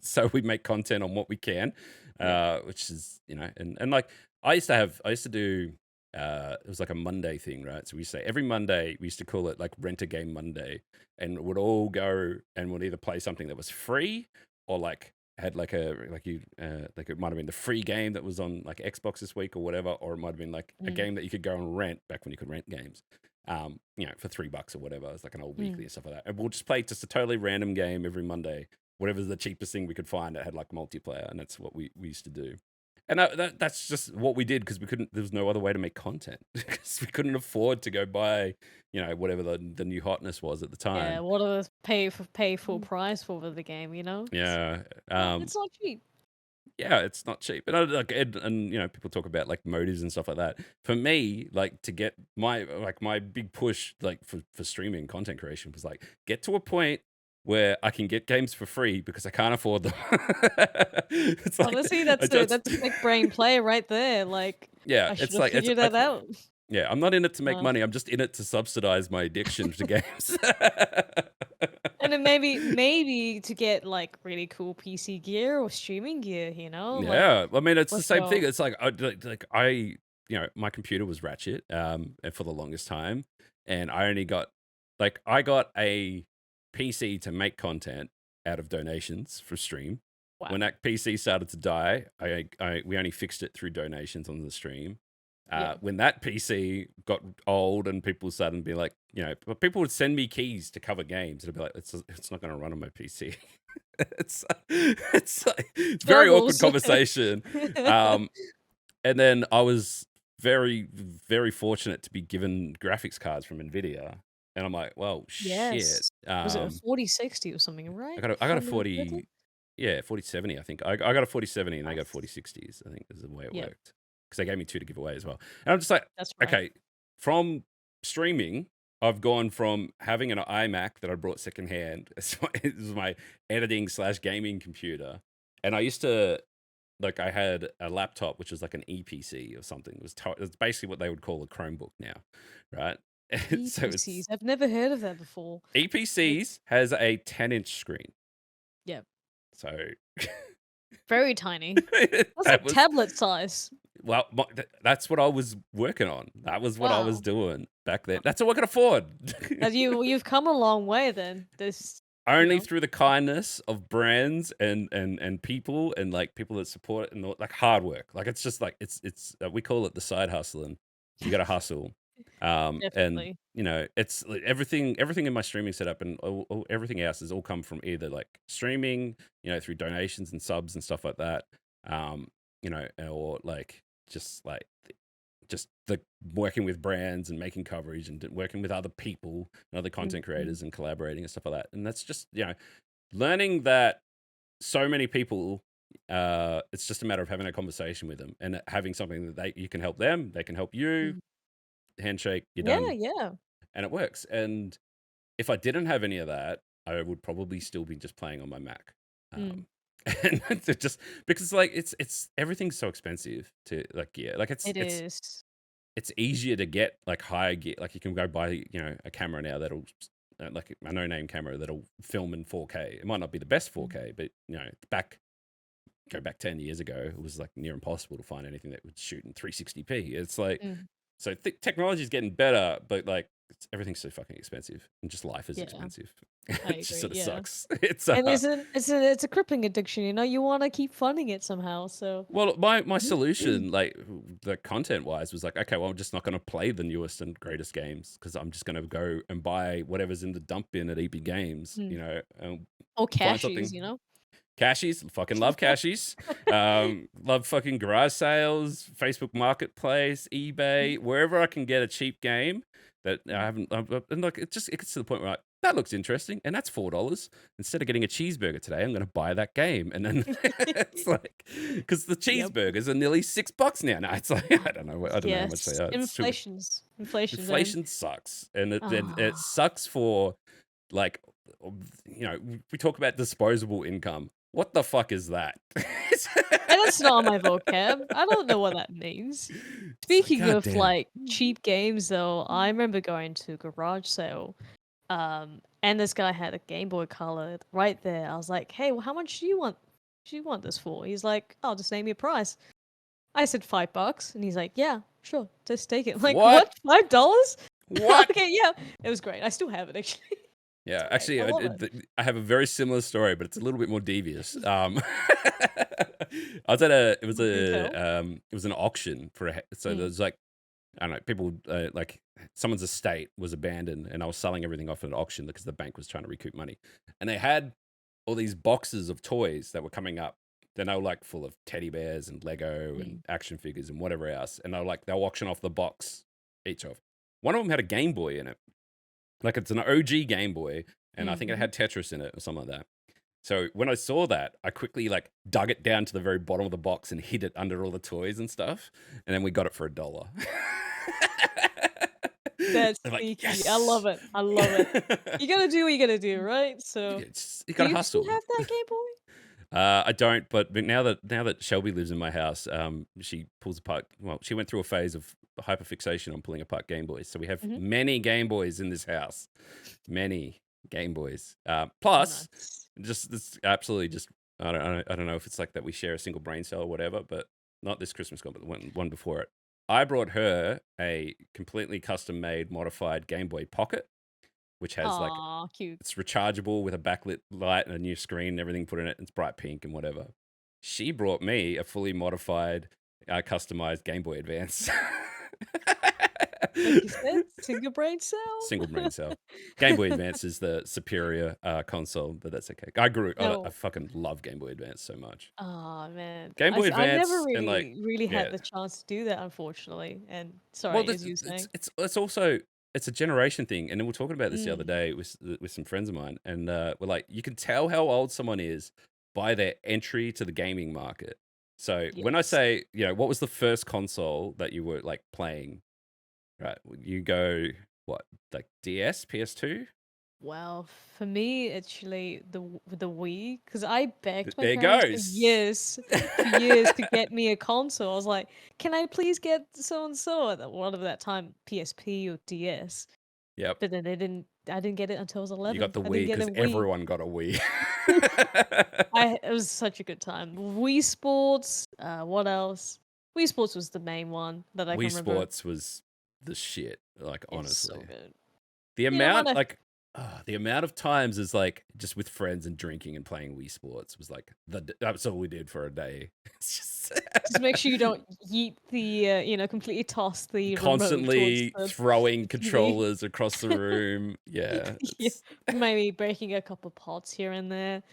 so we make content on what we can, yep. which is, and like I used to do, it was like a Monday thing, right? So we say every Monday, we used to call it like Rent a Game Monday, and would all go and would either play something that was free or like had like like it might have been the free game that was on like Xbox this week or whatever, or it might have been like a Mm, game that you could go and rent back when you could rent games. For $3 or whatever. It's like an old weekly mm. and stuff like that. And we'll just play just a totally random game every Monday, whatever's the cheapest thing we could find that had like multiplayer, and that's what we used to do. And that's just what we did because we couldn't. There was no other way to make content because we couldn't afford to go buy, whatever the new hotness was at the Yeah, time. what a pay full price for the game, Yeah, It's not cheap. yeah, it's not cheap. And people talk about like motives and stuff like that. For me, like to get my big push like for streaming content creation was like get to a point where I can get games for free because I can't afford them. It's like Honestly, I that's just a big brain play right there. Like, yeah, I should it's have like figured that out. Yeah, I'm not in it to make Uh, money. I'm just in it to subsidize my addiction to games. and then maybe to get like really cool PC gear or streaming gear, you know, like Yeah, I mean, it's the with same thing. your It's like my computer was ratchet, and for the longest time, and I only got I got a PC to make content out of donations for stream. When wow, that PC started to die, we only fixed it through donations on the stream. yeah. When that PC got old and people started to be like, but people would send me keys to cover games. It'd be like, it's not going to run on my PC. It's very awkward Struggles. conversation. Um, and then I was very, very fortunate to be given graphics cards from Nvidia, and I'm like, well, shit. Yes. Was it a 4060 or something, I right? got a If I remember correctly? 40, yeah, 4070. I think I got a 4070, and they got Nice. 4060s. I think is the way it Yep, worked because they gave me two to give away as well. And I'm just like, that's right. okay, from streaming, I've gone from having an iMac that I brought secondhand. It was my editing slash gaming computer, and I used to I had a laptop which was like an EPC or something. It's basically what they would call a Chromebook now, right? So EPCs. it's I've never heard of that before. Like, EPCs has a 10-inch screen. yeah, So very tiny. That's that like was tablet size. well, that's what I was working on. That was what I was Wow. doing back then. That's all I could afford. And you've come a long way then. This, you Only know. through the kindness of brands and people and people that support it and hard work. It's just we call it the side hustling. You got to hustle. And Definitely. it's everything in my streaming setup and everything else has all come from either streaming, through donations and subs and stuff like that. Or just just the working with brands and making coverage and working with other people and other content Mhm. creators and collaborating and stuff like that. And that's just learning that so many people, it's just a matter of having a conversation with them and having something that you can help them, they can help you. Mm. Handshake, you're Yeah, done, yeah. and it works. And if I didn't have any of that, I would probably still be just playing on my Mac. Mm. And it's just because it's everything's so expensive to gear. It is. It's easier to get higher gear. You can go buy a camera now that'll a no name camera that'll film in 4K. It might not be the best Mm. 4K, but go back 10 years ago, it was near impossible to find anything that would shoot in 360p. It's Mm. so technology is getting better, but everything's so fucking expensive, and just life is Yeah, expensive. I It just agree. sort of Yeah. sucks. It's And it's a crippling addiction, you know. You want to keep funding it somehow. So well, my solution, the content wise, was okay, well, I'm just not going to play the newest and greatest games because I'm just going to go and buy whatever's in the dump bin at EB Games, Mm. and Or find cashews, something. you know. Cashies, fucking love cashies. Love fucking garage sales, Facebook Marketplace, eBay, wherever I can get a cheap game that I haven't. And it gets to the point where that looks interesting, and that's $4. Instead of getting a cheeseburger today, I'm going to buy that game, and then it's because the Yep. cheeseburgers are nearly $6 now. No, it's I don't know. I don't know how much they Yes. are. It's too much. Inflation's end. Inflation sucks, and it Ah. sucks for like we talk about disposable income. What the fuck is that? And that's not on my vocab. I don't know what that means. It's Speaking God of damn. like cheap games though, I remember going to a garage sale. And this guy had a Game Boy Color right there. I was like, "Hey, well, how much do you want this for?" He's like, "Oh, just name me a price." I said $5, and he's like, "Yeah, sure, just take it." I'm like, What? what? $5? What? Okay, yeah. It was great. I still have it actually. It's Yeah, great. actually, I love it. I have a very similar story, but it's a little bit more devious. I was at a, Do tell. it was an auction for so Mm. there's I don't know, people someone's estate was abandoned, and I was selling everything off at an auction because the bank was trying to recoup money, and they had all these boxes of toys that were coming up. Then they were full of teddy bears and Lego and Mm. action figures and whatever else, and they'll auction off the box each of. One of them had a Game Boy in it. It's an OG Game Boy, and I think it Mhm. had Tetris in it or something like that. So when I saw that, I quickly dug it down to the very bottom of the box and hid it under all the toys and stuff, and then we got it for $1. That's I'm like, sneaky. I love yes. it. I love it. You gotta do what you gotta do, right? So, You do gotta you still hustle. have that Game Boy? I don't, but now that Shelby lives in my house, she pulls apart. Well, she went through a phase of hyperfixation on pulling apart Game Boys. So we have Mhm. many Game Boys in this house, many Game Boys. Plus, Nice. just this absolutely just I don't know if it's like that we share a single brain cell or whatever, but not this Christmas gone, but the one before it. I brought her a completely custom made modified Game Boy Pocket, which has like Aw, cute. it's rechargeable with a backlit light and a new screen and everything put in it. It's bright pink and whatever. She brought me a fully modified, customized Game Boy Advance. Like you said, single brain cell. Single brain cell. Game Boy Advance is the superior console, but that's okay. I No. fucking love Game Boy Advance so much. Oh man, Game Boy I never Advance and like, really had yeah. the chance to do that, unfortunately. And Well, sorry, as you were saying. it's also it's a generation thing, and then we were talking about this the other Mm, day with some friends of mine, and we're like, you can tell how old someone is by their entry to the gaming market. So when I yes. say, what was the first console that you were like playing? Right, you go what, like DS, PS2? Well, for me, actually, the Wii, because I begged my There it parents goes. for years to get me a console. I was like, "Can I please get so and so?" At whatever that time, PSP or DS. Yep, But then they didn't. I didn't get it until I was you got 11. the I Wii didn't get a because Wii. everyone got a Wii. It was such a good time. Wii Sports. What else? Wii Sports was the main one that I can Wii remember. Sports was the shit, like It's so honestly. good. The You know what? amount, like, the amount of times is like just with friends and drinking and playing Wii Sports was like that's all we did for a day. It's just Just make sure you don't yeet the, completely toss the remote towards constantly the throwing TV. controllers across the room. Yeah, Yeah, it's maybe breaking a couple pots here and there.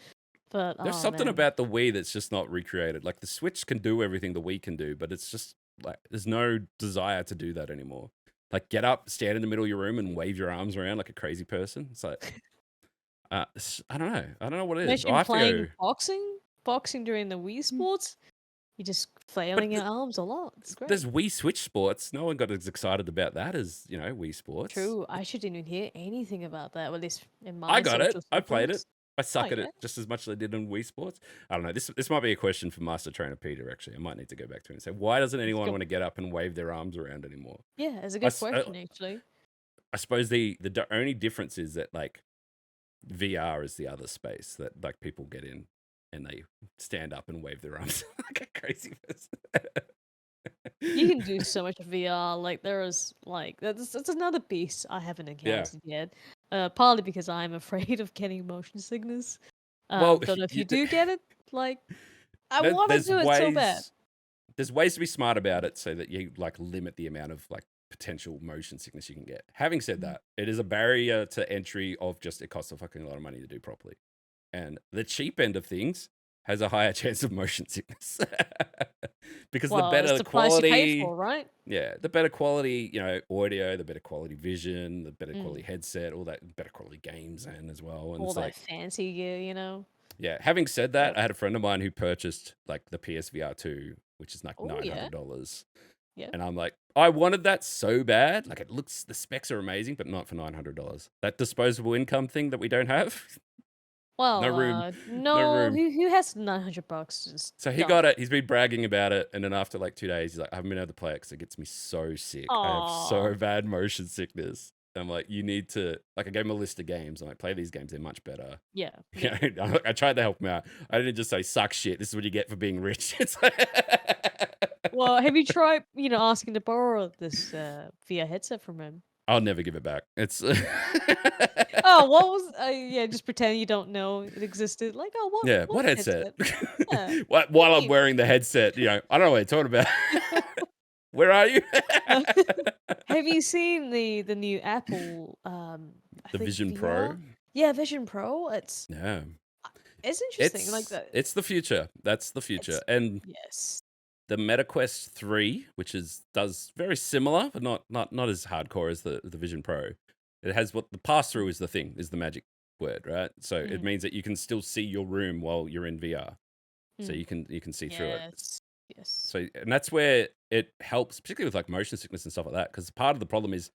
But there's oh something man, about the Wii that's just not recreated. Like the Switch can do everything the Wii can do, but it's just like there's no desire to do that anymore. Like get up, stand in the middle of your room and wave your arms around like a crazy person. It's like I don't know. I don't know what it is. I imagine have to go. playing boxing during the Wii Sports. You're just But flailing your arms a lot. It's there's great. Wii Switch Sports. No one got as excited about that as, Wii Sports. True. I should didn't hear anything about that. Well, at least in I my got it. social I played circles. it. I Oh suck at yeah, it just as much as I did in Wii Sports. I don't know. This might be a question for Master Trainer Peter, actually. I might need to go back to him and say, why doesn't let's anyone go. want to get up and wave their arms around anymore? Yeah, it's a I, good s- I, question actually. I suppose the only difference is that, like, VR is the other space that, like, people get in and they stand up and wave their arms like a crazy person. You can do so much VR. Like there is like that's another beast I haven't Yeah. encountered yet. Partly because I'm afraid of getting motion sickness. Well, Don't know if you do get it. Like I there, want to there's do it so bad. ways there's ways to be smart about it so that you like limit the amount of like potential motion sickness you can get. Having said Mm. that, it is a barrier to entry of just it costs a fucking lot of money to do properly. And the cheap end of things has a higher chance of motion sickness. Because the Well, it's better the price you pay quality, for, right? yeah, the better quality, audio, the better quality vision, the better quality Mm. headset, all that better quality games and as well. And All it's that like, fancy gear. yeah, having said Yep. that, I had a friend of mine who purchased like the PSVR 2, which is like Oh yeah. $900. Yeah. And I'm like, I wanted that so bad. Like the specs are amazing, but not for $900. That disposable income thing that we don't have. No Well, room, no no, room. who has $900 just So he got done? it. He's been bragging about it. And then after like 2 days, he's like, I haven't been able to play it because it gets me so sick. I have Aw. so bad motion sickness. I'm like, you need to, like, I gave him a list of games. I'm like, play these games. They're much better. Yeah. You Yeah. know, I tried to help him out. I didn't just say, suck shit. This is what you get for being rich. It's like, Well, have you tried, asking to borrow this VR headset from him? I'll never give it back. It's Oh, what was? Yeah, just pretend you don't know it existed. Like, oh, yeah. what What headset? headset? Yeah, While I'm name. wearing the headset, I don't know what you're talking about. Where are you? Uh, have you seen the new Apple? I The think Vision VR. Pro. Yeah, Vision Pro. Yeah, It's interesting. Like it's that. it's the future. That's the future. It's And yes. the MetaQuest 3, which does very similar, but not as hardcore as the Vision Pro. It has what the pass through is the magic word, right? So it Mm, means that you can still see your room while you're in VR. So mm, you can see through it. yes. Yes. So and that's where it helps, particularly with like motion sickness and stuff like that. Because part of the problem is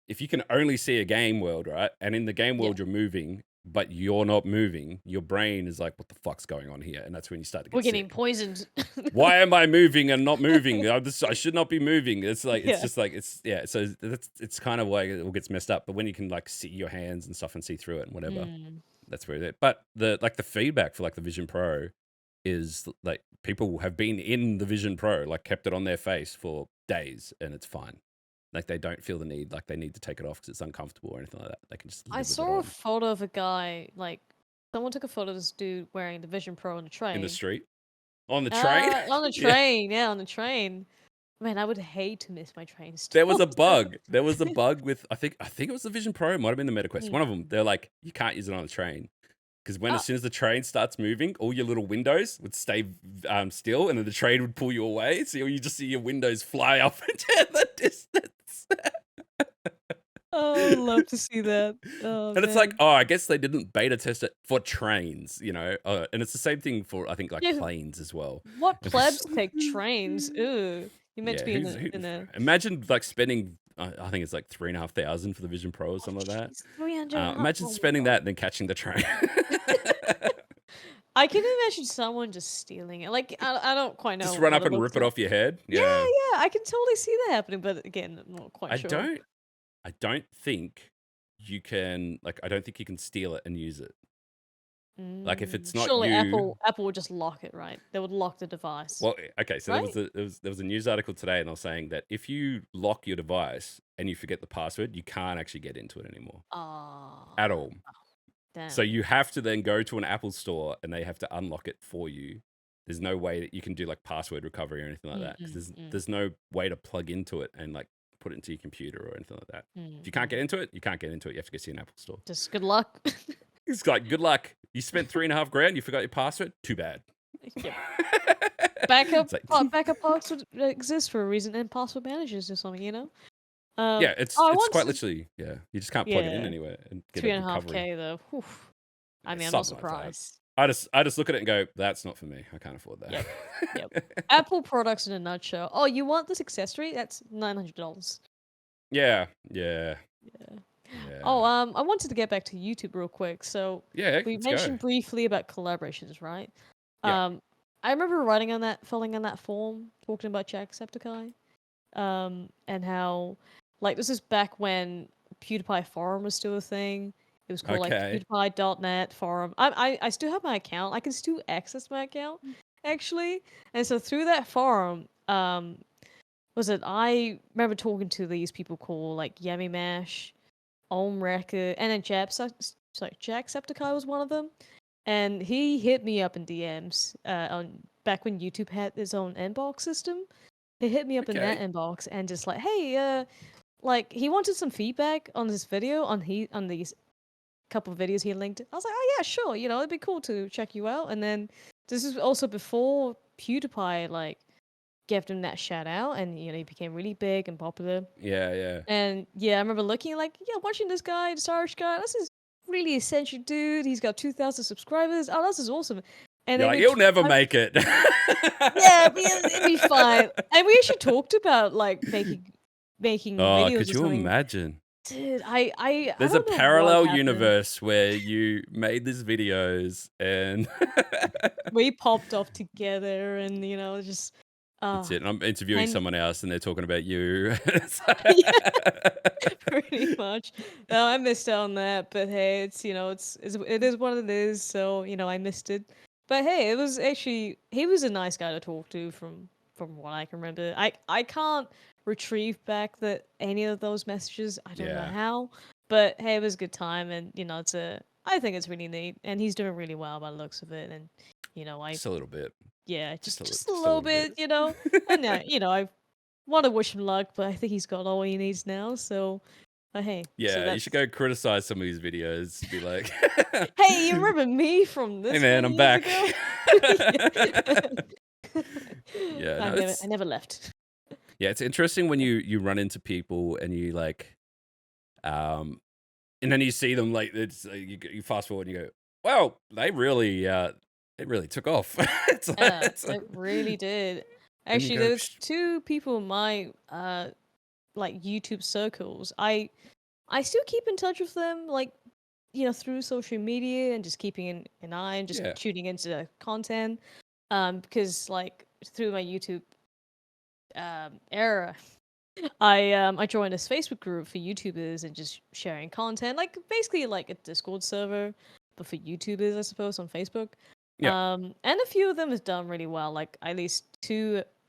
if you can only see a game world, right? And in the game Yeah. world you're moving, but you're not moving, your brain is like, what the fuck's going on here? And that's when you start to We're get getting sick. poisoned. Why am I moving and not moving? I should not be moving. It's like, it's Yeah. just like, so it's kind of like it all gets messed up. But when you can like see your hands and stuff and see through it and whatever, that's where it. But the feedback for like the Vision Pro is like people have been in the Vision Pro, like kept it on their face for days and it's fine. Like they don't feel the need, like they need to take it off because it's uncomfortable or anything like that. They can just live I with it saw a on photo of a guy, like, someone took a photo of this dude wearing the Vision Pro on the train. in the street, on the train. On the Yeah. train, yeah, on the train. Man, I would hate to miss my train stop. There was a bug. There was a bug with I think it was the Vision Pro. It might have been the MetaQuest. One of them. They're like you can't use it on the train because when as soon as the train starts moving, all your little windows would stay still, and then the train would pull you away. So you just see your windows fly up into the distance. Oh, love to see that. Oh, and it's like, man. oh, I guess they didn't beta test it for trains, you know. And it's the same thing for I think like Yeah, planes as well. what It's plebs just- take trains? Ooh, you meant to be in a. Imagine like spending, I think it's like 3,500 for the Vision Pro or something like that. 300. Imagine spending that and then catching the train. I can imagine someone just stealing it. Like I don't quite know. Just run what up and looks rip it like. off your head. Yeah, yeah, I can totally see that happening, but again, I'm not quite sure. I don't think you can like. I don't think you can steal it and use it. Like if it's not Surely you. Apple would just lock it, right? They would lock the device. Well, okay. So right? there was a news article today, and they were saying that if you lock your device and you forget the password, you can't actually get into it anymore at all. Damn. So you have to then go to an Apple store and they have to unlock it for you. There's no way that you can do like password recovery or anything like that because there's no way to plug into it and like put it into your computer or anything like that. If you can't get into it, you can't get into it. You have to go see an Apple store. Just good luck. It's like good luck. You spent $3.5 grand. You forgot your password. Too bad. Yep. Backup like, backup password exists for a reason, and password managers or something, you know. Yeah, it's quite literally you just can't plug it in anywhere and get a recovery. $3.5K though. Whew. I mean, I'm not Something like that. surprised. I just look at it and go, that's not for me. I can't afford that. Yep. Apple products in a nutshell. Oh, you want this accessory? That's $900. Yeah. Oh, I wanted to get back to YouTube real quick. So Yeah, we let's mentioned go. briefly about collaborations, right? Yeah. I remember filling in that form, talking about Jacksepticeye, and how, like, this is back when Pewdiepie Forum was still a thing. It was called like pewdiepie.net forum. I still have my account. I can still access my account, actually. And so through that forum, I remember talking to these people called like Yummy Mash, Om Record, and then Jacksepticeye was one of them. And he hit me up in DMs on back when YouTube had its own inbox system. He hit me up in that inbox and just like, hey, like he wanted some feedback on this video on these couple of videos he linked. I was like, oh yeah, sure, you know, it'd be cool to check you out. And then this is also before PewDiePie like gave him that shout out, and you know he became really big and popular. Yeah. And yeah, I remember looking like, yeah, watching this guy, the Irish guy. This is really eccentric dude. He's got 2,000 subscribers. Oh, this is awesome. And you're then like, you'll never make it. Yeah, it'd be fine. And we actually talked about like making videos. Could you imagine? Dude, There's a parallel universe where you made these videos and we popped off together, and you know, just that's it. And I'm interviewing someone else, and they're talking about you. Pretty much. No, I missed out on that, but hey, it's you know, it is what it is. So you know, I missed it. But hey, it was actually he was a nice guy to talk to from what I can remember. I can't retrieve back any of those messages. I don't know how, but hey, it was a good time, and you know, I think it's really neat, and he's doing really well by the looks of it, and you know, just a little bit. Yeah, just a little bit, you know. And you know, I want to wish him luck, but I think he's got all he needs now. So, hey, yeah, you should go criticize some of these videos. Be like, hey, you remember me from this? Hey man, I'm back. Yeah, I never left. Yeah, it's interesting when you run into people and you like, and then you see them like you fast forward and you go, wow, they really took off. It really did. Actually, there's two people in my like YouTube circles. I still keep in touch with them, like through social media and just keeping an eye and just Yeah. tuning into the content. Because like through my YouTube era, I joined this Facebook group for YouTubers and just sharing content, like basically like a Discord server, but for YouTubers, I suppose, on Facebook. Yeah. And a few of them has done really well. Like at least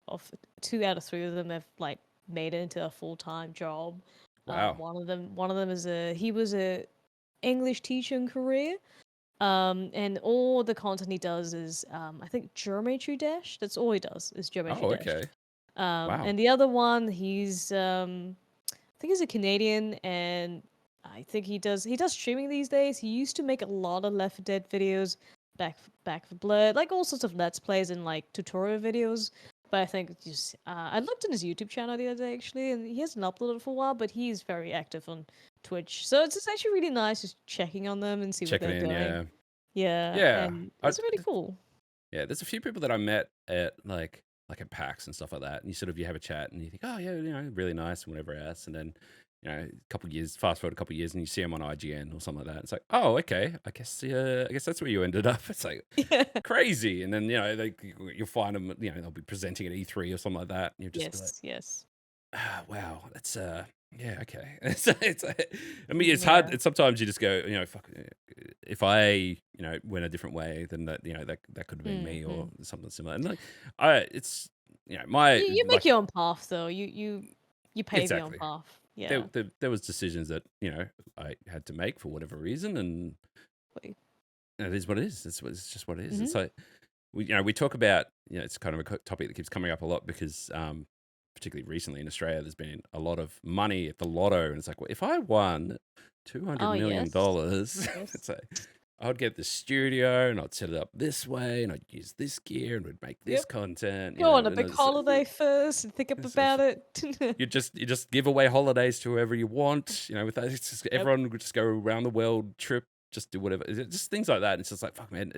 of two out of three of them have like made it into a full-time job. Wow. One of them he was a English teacher in Korea. And all the content he does is I think Geometry Dash. That's all he does is Geometry Oh, Dash. okay. Wow. And the other one, I think he's a Canadian, and I think he does streaming these days. He used to make a lot of Left 4 Dead videos, back for Blood, like all sorts of Let's Plays and like tutorial videos. But I think just I looked at his YouTube channel the other day actually, and he hasn't uploaded for a while, but he's very active on Twitch. So it's actually really nice just checking on them and see what Checking they're in, doing. yeah. Yeah, Yeah. and it's really cool. Yeah, there's a few people that I met at like at PAX and stuff like that, and you have a chat and you think, oh yeah, really nice and whatever else, and then a couple years, fast forward a couple years, and you see them on IGN or something like that. It's like, oh, okay, I guess that's where you ended up. It's like Yeah. crazy, and then you'll find them, they'll be presenting at E3 or something like that, and you'll just be like, Yes. wow, that's yeah, okay. I mean, it's hard. Yeah. It's sometimes you just go, fuck. If I, went a different way, then that could have been me or something similar. And like, it's my You make like your own path though. You pave your own exactly. path. Yeah. There was decisions that I had to make for whatever reason, and it is what it is. It's just what it is. It's like we talk about it's kind of a topic that keeps coming up a lot because particularly recently in Australia, there's been a lot of money at the lotto, and it's like, well, if I won $200 Oh million, yes. it's like I'd get the studio and I'd set it up this way, and I'd use this gear and would make this Yep. content. Go on a And big holiday first and think up about it. you just give away holidays to whoever you want. With that, it's just, everyone would just go around the world trip. Just do whatever, just things like that. And it's just like, fuck, man.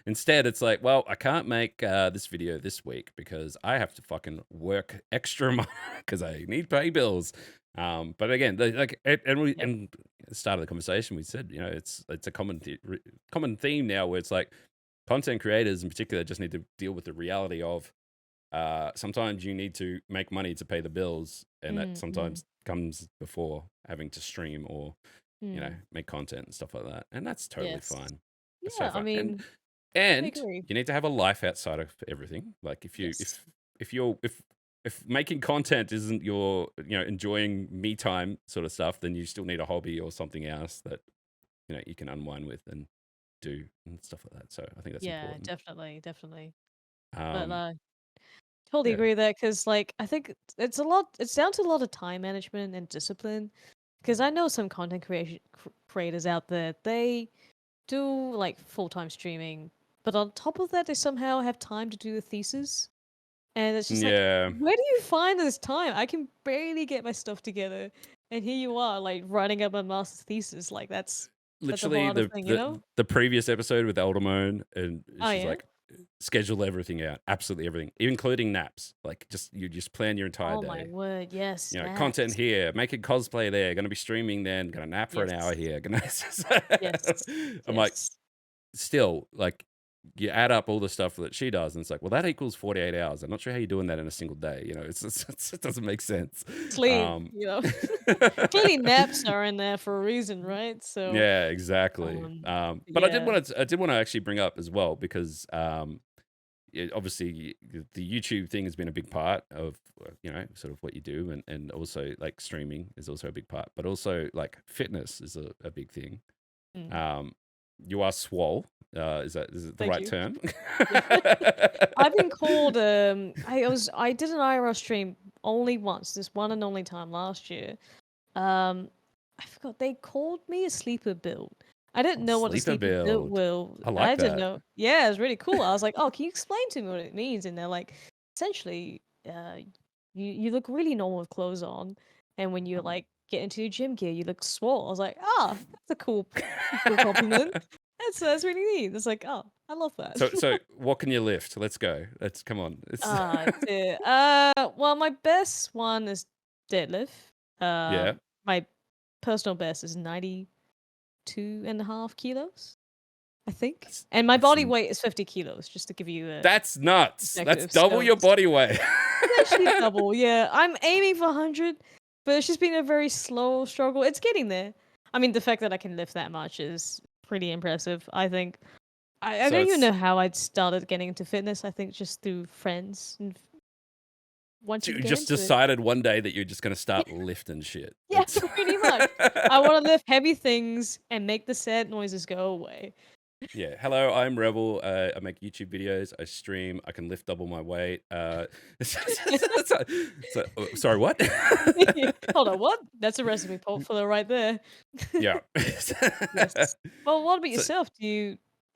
Instead, it's like, well, I can't make this video this week because I have to fucking work extra money because I need to pay bills. But again, and at the start of the conversation, we said, it's a common theme now where it's like content creators in particular just need to deal with the reality of sometimes you need to make money to pay the bills, and that sometimes comes before having to stream or make content and stuff like that, and that's totally fine. It's so Yeah, I fun. mean, I And agree. you need to have a life outside of everything. Like Yes. if making content isn't your enjoying me time sort of stuff, then you still need a hobby or something else that you can unwind with and do and stuff like that. So I think that's Yeah, important. definitely. But Um, totally yeah, agree with that because like I think it's down to a lot of time management and discipline. Because I know some content creators out there, they do like full-time streaming, but on top of that, they somehow have time to do a thesis. And it's just like, yeah. where do you find this time? I can barely get my stuff together. And here you are, like writing up a master's thesis. Like that's a whole Literally other thing, you know? the previous episode with Aldermone, and Oh she's yeah? like, schedule everything out, absolutely everything, including naps. Like you just plan your entire Oh my day. word, yes, Content naps. here, making cosplay there, going to be streaming then, going to nap for an hour Yes. here. Yes. I'm like, Yes. still, like, you add up all the stuff that she does, and it's like, well, that equals 48 hours. I'm not sure how you're doing that in a single day. It doesn't make sense. Sleep, Um, Clearly naps are in there for a reason, right? So, yeah, exactly. But yeah. I did want to actually bring up as well because obviously the YouTube thing has been a big part of sort of what you do, and also like streaming is also a big part, but also like fitness is a big thing. Mm. You are swole. Is it the Thank right you. term? I've been called I did an IRL stream only once, this one and only time last year. Um I forgot they called me a sleeper build. I didn't know what a Sleeper sleeper build build. will. I like I didn't that. know. Yeah, it was really cool. I was like, "Oh, can you explain to me what it means?" And they're like, essentially, you look really normal with clothes on, and when you like get into your gym gear, you look swole. I was like, "Ah, that's a cool compliment." That's really neat. It's like, "Oh, I love that." So what can you lift? Let's go. Let's come on. It's Dear. Well, my best one is deadlift. yeah. My personal best is 90. 2.5 kilos, I think. That's, And my that's body n- weight is 50 kilos, just to give you a that's nuts. That's perspective. double So your body weight. it's actually double. Yeah, I'm aiming for 100, but it's just been a very slow struggle. It's getting there. I mean, the fact that I can lift that much is pretty impressive, I think. I So don't even it's know how I'd started getting into fitness. I think just through friends and once you you get just into it. decided one day that you're just going to start lifting shit. Yeah, That's pretty much. I want to lift heavy things and make the sad noises go away. Yeah. Hello, I'm Rebel. I make YouTube videos. I stream. I can lift double my weight. Sorry, what? Hold on, what? That's a recipe portfolio right there. Yeah. Yes. Well, what about So, yourself? Do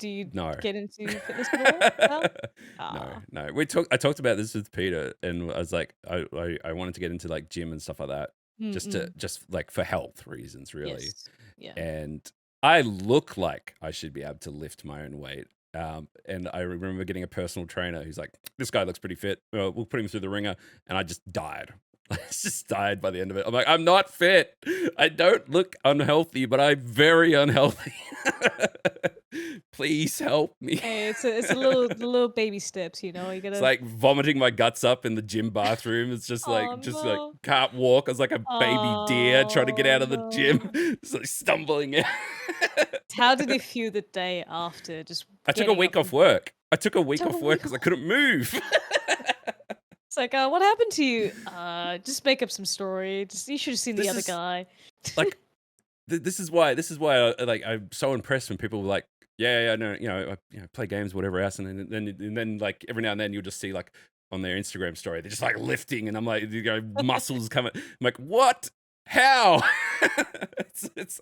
you no. get into fitness at all? No? No, Ah. no. I talked about this with Peter, and I was like, I wanted to get into like gym and stuff like that, Mm-mm. just like for health reasons, really. Yes. Yeah. And I look like I should be able to lift my own weight. And I remember getting a personal trainer who's like, this guy looks pretty fit. We'll put him through the ringer. And I just died. I just died by the end of it. I'm like, I'm not fit. I don't look unhealthy, but I'm very unhealthy. Please help me. Hey, it's a little baby steps, you know. You It's gotta. like vomiting my guts up in the gym bathroom. It's Oh just like no. can't walk. I was like a baby deer trying to get Oh out of the gym, no. just like stumbling out. How did you feel the day after? Just I took a getting up week off and work. I took a week took a off work week because I off. couldn't move. It's like, what happened to you? Just make up some story. Just you should have seen the This other is guy. like this is why I'm so impressed when people are like, yeah, no, I play games, whatever else, and then like every now and then you'll just see like on their Instagram story they're just like lifting, and I'm like, muscles coming. I'm like, what? How? It's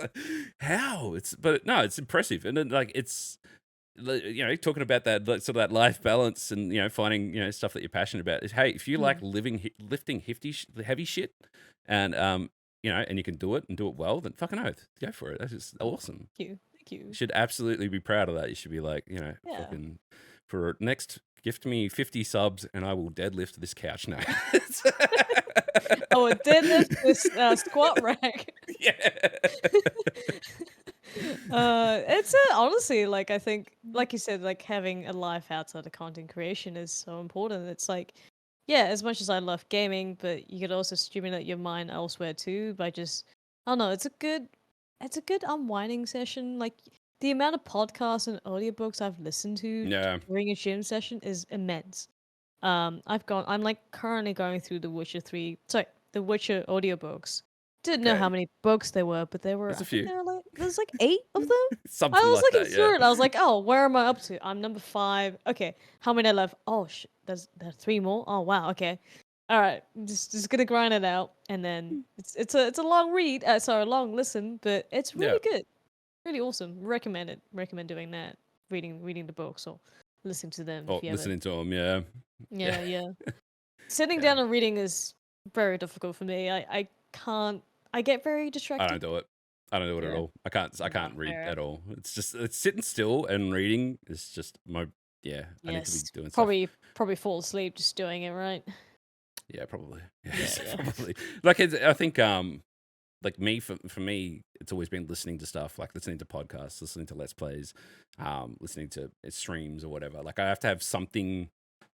how? But no, it's impressive, and then like it's talking about that like, sort of that life balance and finding stuff that you're passionate about is, hey, if you like Mm, lifting heavy shit and and you can do it and do it well, then fucking oath, go for it. That's just awesome. thank you, thank You you. should absolutely be proud of that. You should be like, Yeah. fucking for next gift me 50 subs and I will deadlift this couch now. Oh, a deadlift this squat rack. Yeah. It's honestly like I think, like you said, like having a life outside of content creation is so important. It's like, yeah, as much as I love gaming, but you could also stimulate your mind elsewhere too by just, I don't know. It's a good unwinding session. Like the amount of podcasts and audiobooks I've listened to Yeah. during a gym session is immense. I'm like currently going through The Witcher audiobooks. Didn't know how Okay. many books there were, but There's I a think few. there's like 8 of them. I Something was like looking that, yeah. through it. I was like, oh, where am I up to? I'm number 5. Okay, how many I left? Oh, there's 3 more. Oh wow. Okay, all right. Just gonna grind it out, and then it's a long read. Sorry, a long listen, but it's Yeah. really good, really awesome. Recommend it. Recommend doing that. Reading the books or listening to them Oh, if you ever. listening to them, yeah. Yeah. Yeah, yeah. Sitting Yeah. down and reading is very difficult for me. I can't. I get very I distracted. don't do it. I don't do it at Yeah. all. I Nah, can't read fair. at all. It's sitting still and reading is just my I need to be Yes. doing stuff. Probably fall asleep just doing it, right? Yeah, probably. Yeah, Yes, yeah. probably. Like I think like me for me it's always been listening to stuff, like listening to podcasts, listening to let's plays, listening to streams or whatever. Like I have to have something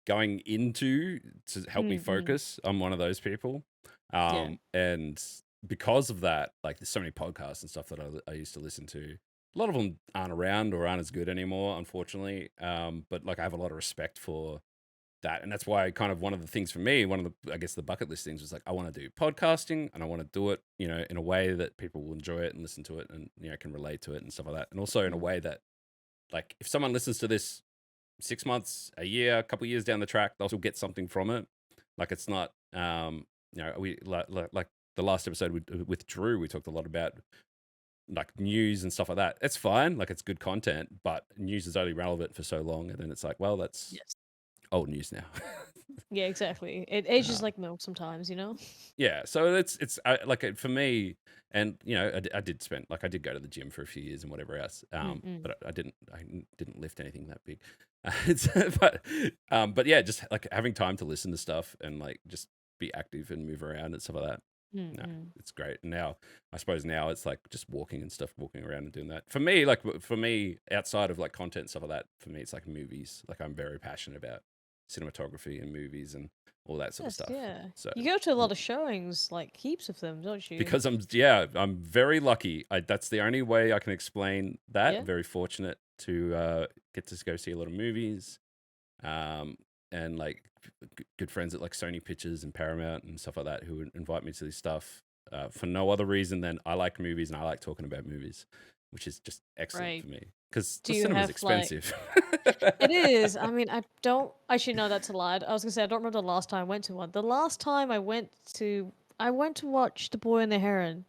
going into to help me Mm-mm. focus. I'm one of those people. Yeah. And because of that, like there's so many podcasts and stuff that I used to listen to. A lot of them aren't around or aren't as good anymore, unfortunately. But like I have a lot of respect for that, and that's why kind of one of the things for me, one of the I guess the bucket list things was like I want to do podcasting and I want to do it, in a way that people will enjoy it and listen to it and can relate to it and stuff like that, and also in a Mm. way that like if someone listens to this 6 months, a year, a couple of years down the track, they'll still get something from it. Like it's not, we like the last episode with Drew, we talked a lot about like news and stuff like that. It's fine, like it's good content, but news is only relevant for so long, and then it's like, well, that's Yes. old news now. Yeah, exactly. It ages uh, like milk sometimes, you know? yeah, so it's like for me, and I did spend like I did go to the gym for a few years and whatever else, Mm-mm. but I didn't lift anything that big. It's, but yeah, just like having time to listen to stuff and like just be active and move around and stuff like that. No, Mm-mm. it's great. And now, I suppose now it's like just walking and stuff, walking around and doing that. For me, like for me, outside of like content and stuff like that, for me, it's like movies. Like I'm very passionate about cinematography and movies and all that sort of Yes, stuff. yeah. So You go to a lot of showings, like heaps of them, don't you? because I'm very lucky. That's the only way I can explain that. Yeah. I'm very fortunate to get to go see a lot of movies. Um, and like good friends at like Sony Pictures and Paramount and stuff like that who would invite me to this stuff for no other reason than I like movies and I like talking about movies, which is just excellent Right. for me because Do the you cinema's have like expensive. it is. I mean, I don't actually know that's a lie. I was gonna say I don't remember the last time I went to one. The last time I went to watch The Boy and the Heron.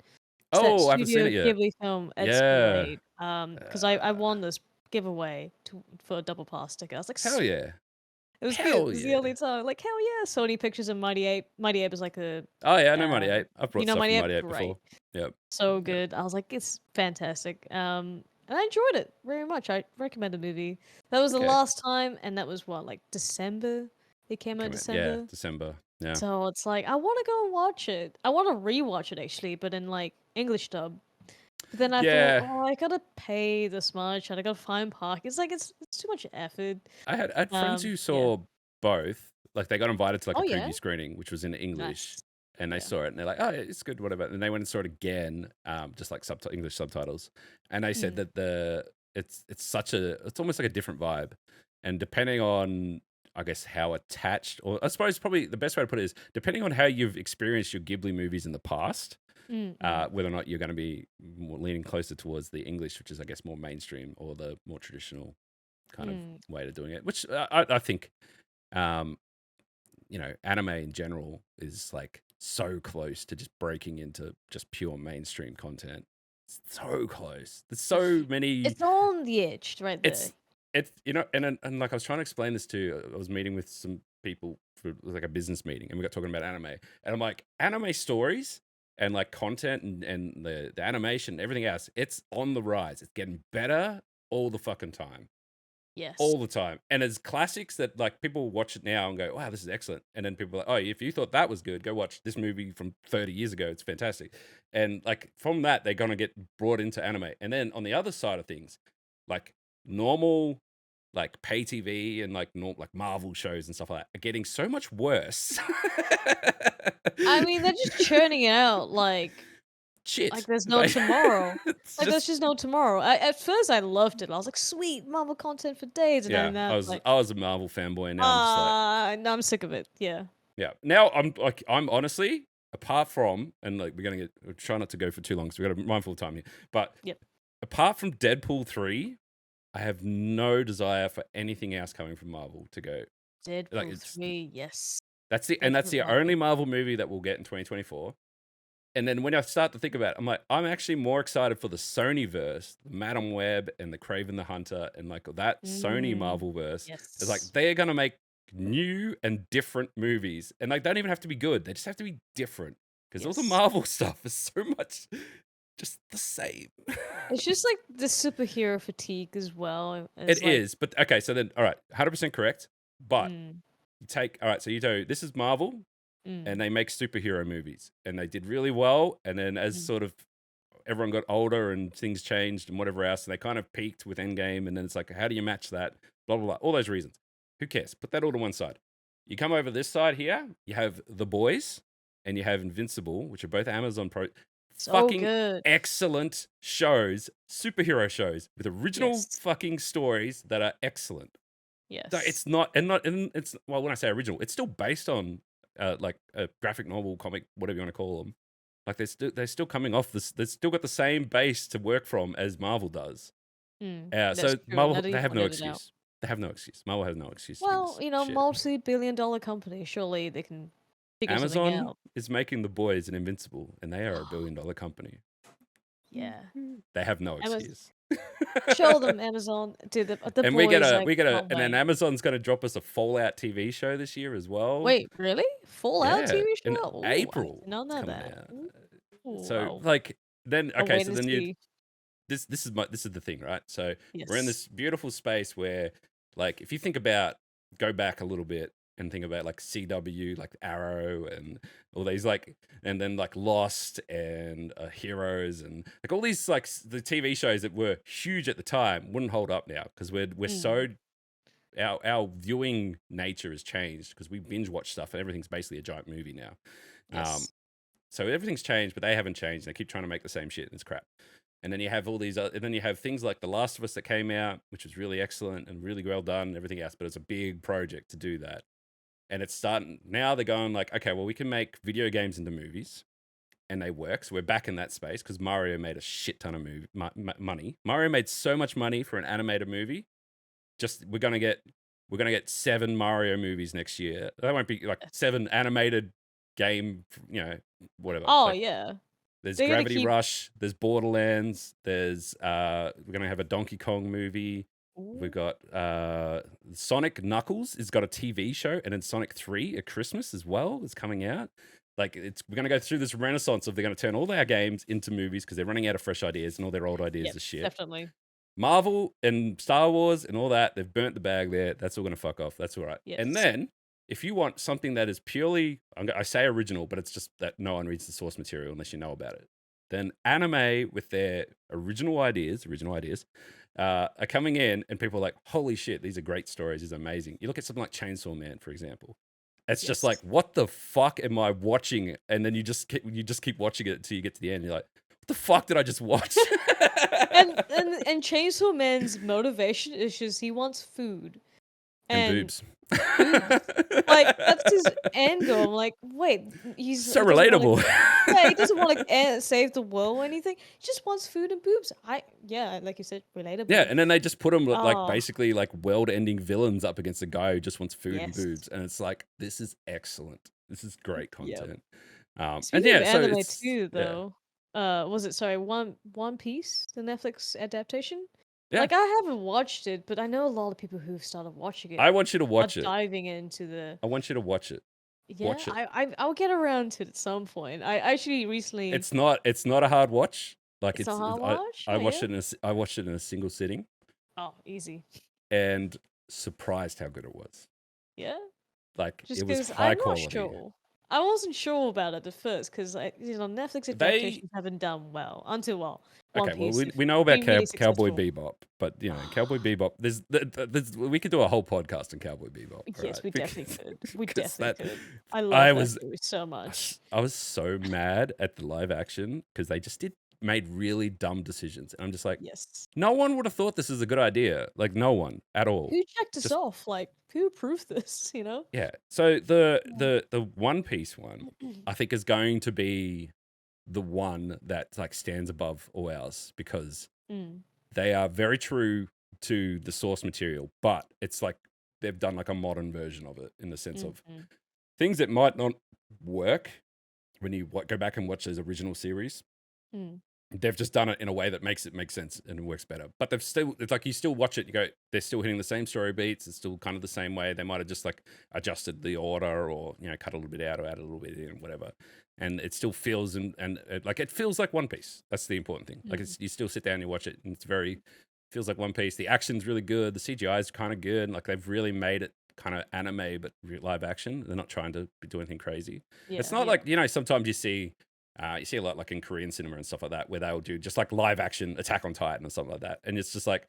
It's that Oh, I haven't seen Studio it yet. Ghibli film. It's Yeah. great. Because I Uh, won this giveaway for a double pass ticket. I was like, hell sweet. yeah. It was good. It Hell was the yeah. only time. Like, hell yeah, Sony Pictures and Mighty Ape. Mighty Ape is like a Oh yeah, I know Mighty um, Ape. I've you brought know stuff Mighty from Ape? Mighty Ape Great. before. Yep. So Yep. good. I was like, it's fantastic. And I enjoyed it very much. I recommend the movie. That was the Okay. last time, and that was what, like December? It came out Yeah, December. December. Yeah. So it's like I want to go and watch it. I want to rewatch it actually, but in like English dub. But then I thought, Yeah. oh, I gotta pay this much, and I gotta find park. It's like it's too much effort. I had friends who Yeah. saw both. Like they got invited to like Oh a yeah. preview screening, which was in English, Nice. and they Yeah. saw it and they're like, "Oh, it's good, whatever." And they went and saw it again, just like English subtitles, and they said Mm. that it's almost like a different vibe, and depending on I guess how attached, or I suppose probably the best way to put it is depending on how you've experienced your Ghibli movies in the past, Mm. Mm. whether or not you're going to be more leaning closer towards the English, which is I guess more mainstream, or the more traditional kind of Mm. way of doing it, which I think, um, anime in general is like so close to just breaking into just pure mainstream content. It's so close. There's so many. It's on the edge right there. It's and like I was trying to explain this to. I was meeting with some people for like a business meeting, and we got talking about anime, and I'm like, anime stories and like content and the animation, everything else, it's on the rise. It's getting better all the fucking time. Yes. All the time. And as classics that like people watch it now and go, wow, this is excellent. And then people are like, oh, if you thought that was good, go watch this movie from 30 years ago. It's fantastic. And like from that, they're going to get brought into anime. And then on the other side of things, like normal, like pay TV and like like Marvel shows and stuff like that are getting so much worse. I mean, they're just churning it out like Shit. there's no tomorrow. It's Like there's just, just no tomorrow. At first I loved it. I was like, sweet Marvel content for days, and then yeah, now I it's was, like, I was a Marvel fanboy. Now I'm just like, no, I'm sick of it. Yeah. yeah. Now I'm honestly, apart from, and like we're try not to go for too long, so we got to be mindful of time here. But Yep. apart from Deadpool 3, I have no desire for anything else coming from Marvel to go. Like Deadpool it's 3, yes. that's Definite the only Marvel. Marvel movie that we'll get in 2024. And then when I start to think about it, I'm like, I'm actually more excited for the Sony verse, Madam Web and the Craven the Hunter, and like that Sony Mm, Marvel verse. It's like yes. they're gonna make new and different movies, and like they don't even have to be good; they just have to be different. Because all the Yes. Marvel stuff is so much just the same. It's just like the superhero fatigue as well. It's It like, is, but okay. So then, all right, 100% correct. But mm, you take all right. So you do this is Marvel, mm, and they make superhero movies, and they did really well. And then as mm. sort of everyone got older and things changed and whatever else, and they kind of peaked with Endgame, and then it's like, how do you match that? Blah blah blah. All those reasons. Who cares? Put that all to one side. You come over this side here. You have The Boys, and you have Invincible, which are both Amazon Pro. So Fucking good. excellent shows, superhero shows with original Yes. fucking stories that are excellent. So Yes. it's not, and it's well, when I say original, it's still based on like a graphic novel, comic, whatever you want to call them. Like they're still coming off this. They've still got the same base to work from as Marvel does. That's So true. Now Marvel, that you they have no pointed it out. excuse. They have no excuse. Marvel has no excuse to do Well, this shit. multi-billion-dollar company. Surely they can figure something Amazon out. is making The Boys and Invincible, and they are a billion-dollar company. Yeah. They have no Amaz excuse. show them Amazon. Dude, the And we get boys, a I we get a can't and then wait. Amazon's going to drop us a Fallout TV show this year as well. Wait, really? Fallout Yeah, TV in show? Ooh, I did April not it's know coming that. out. Ooh, So wow. like then I'll okay, wait so and then you see. this is the thing, right? So we're in Yes. this beautiful space where like if you think about go back a little bit and think about like CW, like Arrow, and all these like, and then like Lost and Heroes, and like all these like the TV shows that were huge at the time wouldn't hold up now because we're so our viewing nature has changed because we binge watch stuff and everything's basically a giant movie now. Yes. So everything's changed, but they haven't changed. They keep trying to make the same shit, and it's crap. And then you have all these, and then you have things like The Last of Us that came out, which was really excellent and really well done, and everything else. But it's a big project to do that, and it's starting now. They're going like, okay, well, we can make video games into movies, and they work. So we're back in that space because Mario made a shit ton of money. Mario made so much money for an animated movie. Just we're gonna get 7 Mario movies next year. That won't be like 7 animated game, whatever. Oh Like, yeah. there's They're gonna Gravity keep. Rush, there's Borderlands, there's we're gonna have a Donkey Kong movie. We've Ooh. got Sonic Knuckles has got a TV show, and then Sonic 3 at Christmas as well is coming out. Like we're gonna go through this renaissance of they're gonna turn all their games into movies because they're running out of fresh ideas and all their old ideas Yep, are shit. definitely. Marvel and Star Wars and all that, they've burnt the bag there. That's all gonna fuck off. That's all right. And Yes. then if you want something that is purely, I say original, but it's just that no one reads the source material unless you know about it. Then anime with their original ideas, are coming in, and people are like, "Holy shit, these are great stories. These are amazing." You look at something like Chainsaw Man, for example. It's just like, Yes. what the fuck am I watching? And then you just keep watching it until you get to the end. You're like, what the fuck did I just watch? And Chainsaw Man's motivation is just he wants food And and boobs. boobs. Like that's his end goal. I'm like, wait, he So doesn't want relatable. to. Yeah, he doesn't want to save the world or anything. He just wants food and boobs. Yeah, like you said, Yeah, relatable. and then they just put him like Oh basically like world-ending villains up against a guy who just wants food and yes. boobs, and it's like this is excellent. This is great Yep. content. And Speaking of yeah, so anime it's too, though, was it sorry One Piece, the Netflix adaptation? yeah. Like I haven't watched it, but I know a lot of people who've started watching it I want you to are watch it. diving into the. I want you to watch it. Yeah, Watch it. I'll get around to it at some point. I actually recently. It's not a hard watch. Like It's a hard I, watch. I Oh watched yeah. it I watched it in a single sitting Oh, easy. and surprised how good it was. Yeah. Like Just it was because high I'm not quality. sure. I wasn't sure about it at first because Netflix They adaptations haven't done well until One okay, well, Piece we know about being really Cowboy successful. Bebop, but Cowboy Bebop. We could do a whole podcast on Cowboy Bebop. All Yes, right? we definitely could. We Because definitely could. I I love that was series so much. I was so mad at the live action because they just made really dumb decisions, and I'm just like, Yes. no one would have thought this is a good idea. Like no one at all. Who checked us Just off? Like, who approved this? yeah. So Yeah. the One Piece one, I think, is going to be the one that like stands above all else because Mm, they are very true to the source material, but it's like they've done like a modern version of it in the sense of mm. things that might not work when you go back and watch those original series. Mm. They've just done it in a way that makes it make sense and it works better. But it's like you still watch it, you go, they're still hitting the same story beats. It's still kind of the same way. They might have just like adjusted the order or, cut a little bit out or add a little bit in, whatever. And it still feels like it feels like One Piece. That's the important thing. Like you still sit down and you watch it and feels like One Piece. The action's really good. The CGI is kind of good. Like they've really made it kind of anime, but live action. They're not trying to do anything crazy. It's Yeah, not yeah. like, sometimes you see a lot like in Korean cinema and stuff like that, where they'll do just like live action Attack on Titan or something like that. And it's just like,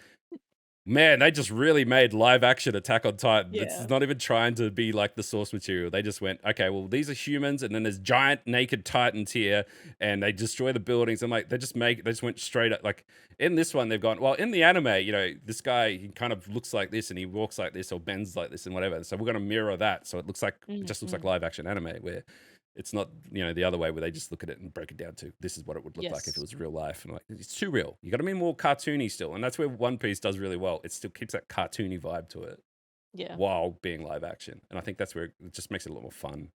man, they just really made live action Attack on Titan. Yeah. It's not even trying to be like the source material. They just went, okay, well, these are humans, and then there's giant naked Titans here, and they destroy the buildings. And like, they just went straight up. Like in this one, they've gone, well, in the anime, this guy, he kind of looks like this and he walks like this or bends like this and whatever. So we're going to mirror that. So it just looks like live action anime where it's not, the other way where they just look at it and break it down to this is what it would look like if it Yes. was real life. And like, it's too real. You got to be more cartoony still. And that's where One Piece does really well. It still keeps that cartoony vibe to it Yeah. while being live action. And I think that's where it just makes it a lot more fun.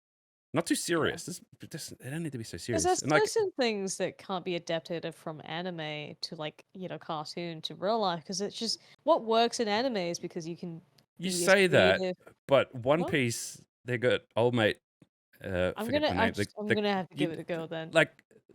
Not too serious. It don't need to be so Because serious. there's And certain things that can't be adapted from anime to cartoon to real life. Because it's just what works in anime is because you can you be as say that, creative. but One What? Piece, they got old mate, I'm forget the name. I'm gonna have to give it a go then. Like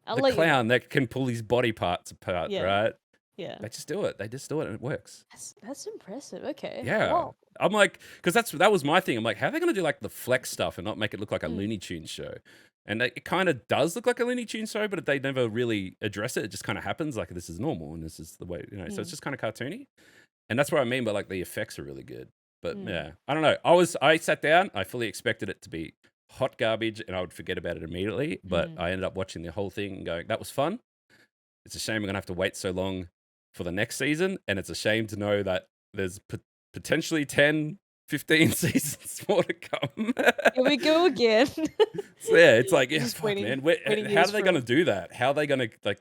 I'll the let you know. clown that can pull his body parts apart, Yeah. right? Yeah. They just do it. They just do it, and it works. That's impressive. Okay. Yeah. Well. I'm like, because that was my thing. I'm like, how are they going to do like the flex stuff and not make it look like a Mm, Looney Tunes show? And it kind of does look like a Looney Tunes show, but they never really address it. It just kind of happens like this is normal and this is the way, so it's mm, just kind of cartoony. And that's what I mean by like the effects are really good. But mm, yeah, I don't know. I sat down, I fully expected it to be hot garbage and I would forget about it immediately. But mm. I ended up watching the whole thing and going, that was fun. It's a shame we're going to have to wait so long for the next season. And it's a shame to know that there's potentially 10, 15 seasons more to come. Here we go again. So yeah, it's like, yeah, Just fuck, waiting, man. waiting How years are they for going to it. do that? How are they going to, like,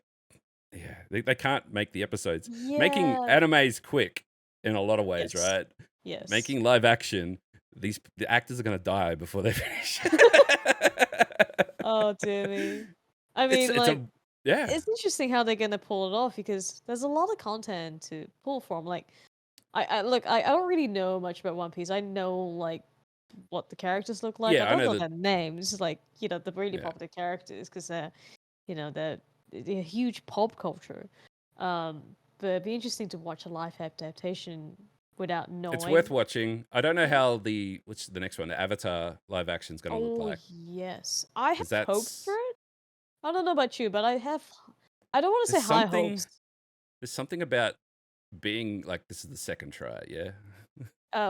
yeah, they can't make the episodes. Making Yeah. animes quick in a lot of ways, Yes. right? Yes. Making live action, the actors are going to die before they finish. Oh dear me. I it's mean, it's like, a yeah. it's interesting how they're gonna pull it off because there's a lot of content to pull from. Like, I look, I don't really know much about One Piece. I know like what the characters look like. I Yeah, I don't know know that. their names, like the really Yeah. popular characters, because they're huge pop culture. Um, but it'd be interesting to watch a live adaptation without It's worth knowing. watching. I don't know Yeah. how which is the next one, the Avatar live action is going to look Oh like, yes, I because have hopes for that's it. I don't know about you, but I have. I don't want to there's say high something hopes. there's something about being like this is the second try, yeah.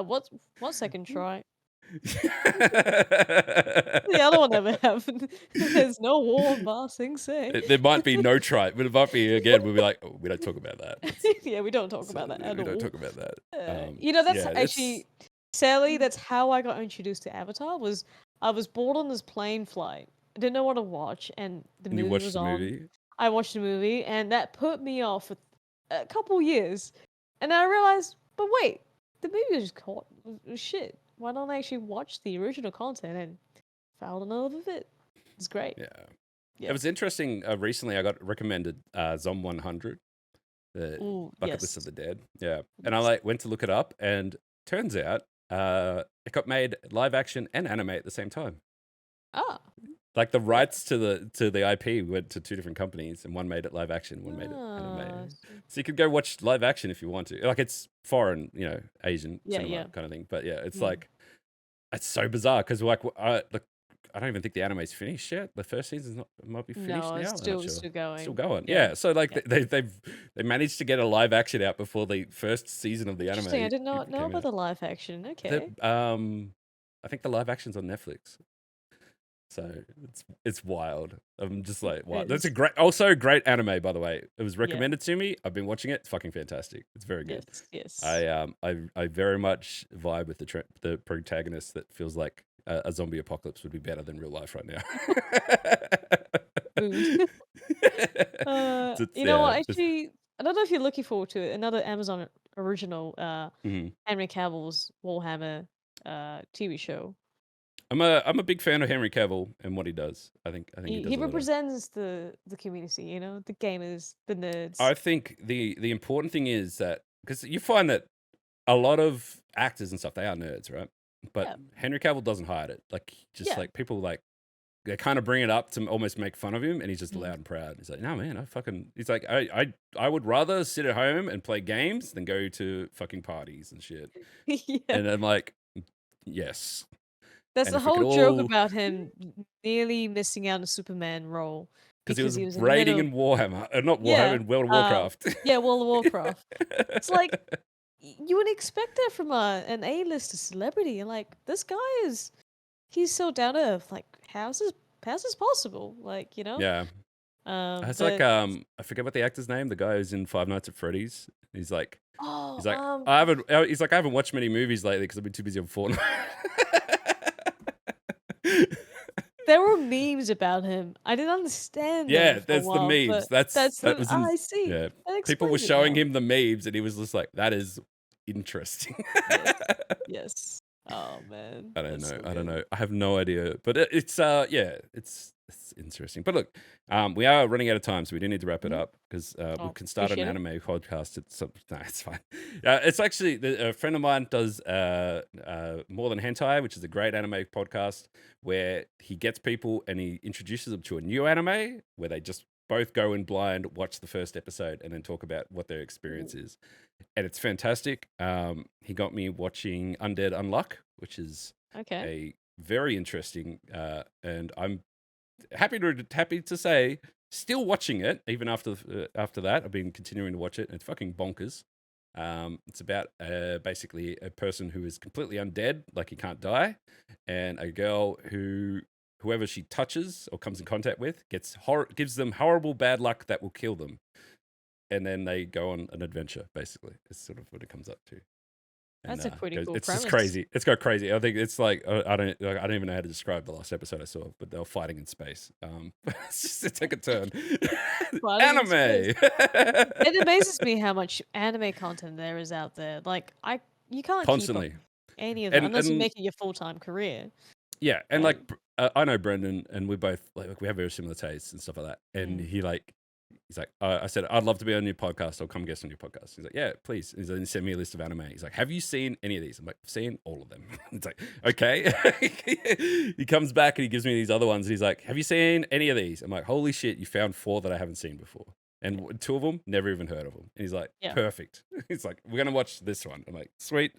What second try? The other one never happened. There's no war in Ba Sing Se. There might be no try, but it might be again. We'll be like, oh, we don't talk about that. Yeah, we don't talk about that at We don't all. talk about that. That's Yeah, actually sadly that's how I got introduced to Avatar. Was I was bored on this plane flight. I didn't know what to watch, and the and you movie watched was the on. movie. I watched the movie, and that put me off for a couple years. And then I realized, but wait, the movie was shit. Why don't I actually watch the original content and found in love with it? It's great. Yeah, it Yeah. was interesting. Recently, I got recommended Zom 100, the Ooh, Bucket List of yes. the Dead. Yeah, and I Yes. like went to look it up, and turns out it got made live action and anime at the same time. Ah. Like the Yeah. rights to the IP went to two different companies, and one made it live action, one made it Ah, anime. So you could go watch live action if you want to. Like it's foreign, Asian yeah, cinema yeah. kind of thing. But yeah, it's Mm. like it's so bizarre because I don't even think the anime's finished yet. The first season's not might be finished No, now. I'm not it's sure. still Still going. going. Yeah. Yeah. So like Yeah. they managed to get a live action out before the first season of the anime Interesting. I did not even know came about out. the live action. The Okay. I think the live action's on Netflix. So it's wild. I'm just like, wow. It That's a is. great anime, by the way. It was Yeah. recommended to me. I've been watching it. It's fucking fantastic. It's very good. Yes. Yes. I very much vibe with the protagonist that feels like a zombie apocalypse would be better than real life right now. Mood. You know what? Actually, I don't know if you're looking forward to it. Another Amazon original, mhm. Henry Cavill's Warhammer, TV show. I'm a big fan of Henry Cavill and what he does. I think he He does a lot of. represents the community. The gamers, the nerds. I think the important thing is that because you find that a lot of actors and stuff they are nerds, right? But Yeah. Henry Cavill doesn't hide it. Like just Yeah. like people like they kind of bring it up to almost make fun of him, and he's just Mm. loud and proud. He's like, no man, he's like, I would rather sit at home and play games than go to fucking parties and shit. Yeah. And I'm like, yes. That's And the if we could whole joke all, about him nearly missing out on the Superman role because he because was he was in the raiding middle. in Warhammer, not Warhammer, Yeah. in World of Warcraft. Yeah, World of Warcraft. It's like you would expect that from an A-list celebrity, and like this guy he's so down to earth. Like, how's this possible? Like, Yeah. It's like but I forget what the actor's name. The guy who's in Five Nights at Freddy's. oh, He's like I haven't watched many movies lately because I've been too busy on Fortnite. there were memes about him. I didn't understand them Yeah, for a there's the while, memes. but that's That the was in I see. yeah. That People were explains it showing now. him the memes, and he was just like, "That is interesting." Yes. Yes. Oh man, I don't that's know. so I don't good. know. I have no idea. But it's it's interesting. But look, we are running out of time, so we do need to wrap it Mhm. up because we Oh, can start an appreciate it. anime podcast. No, it's fine. It's actually a friend of mine does More Than Hentai, which is a great anime podcast where he gets people and he introduces them to a new anime where they just both go in blind, watch the first episode, and then talk about what their experience Ooh, is. And it's fantastic. He got me watching Undead Unluck, which is okay. a very interesting, and I'm happy to say still watching it even after that. I've been continuing to watch it, and it's fucking bonkers. It's about basically a person who is completely undead, like he can't die, and a girl whoever she touches or comes in contact with gives them horrible bad luck that will kill them, and then they go on an adventure. Basically, it's sort of what it comes up to. And That's a pretty cool it's just premise. crazy. It's got crazy. I think it's like I don't even know how to describe the last episode I saw, but they were fighting in space. It took a turn. Fighting in space. Anime. It amazes me how much anime content there is out there. Like you can't keep up Constantly. with any of that and unless you and make it your full-time career. yeah, and Like, like I know Brendan, and we both like we have very similar tastes and stuff like that. And mm. he's like, I said, I'd love to be on your podcast. I'll come guest on your podcast. He's like, yeah, please. He's like, send me a list of anime. He's like, have you seen any of these? I'm like, I've seen all of them. It's like, okay. He comes back and he gives me these other ones. And he's like, have you seen any of these? I'm like, holy shit, you found 4 that I haven't seen before. And 2 of them, never even heard of them. And he's like, Yeah. perfect. He's like, we're gonna watch this one. I'm like, sweet,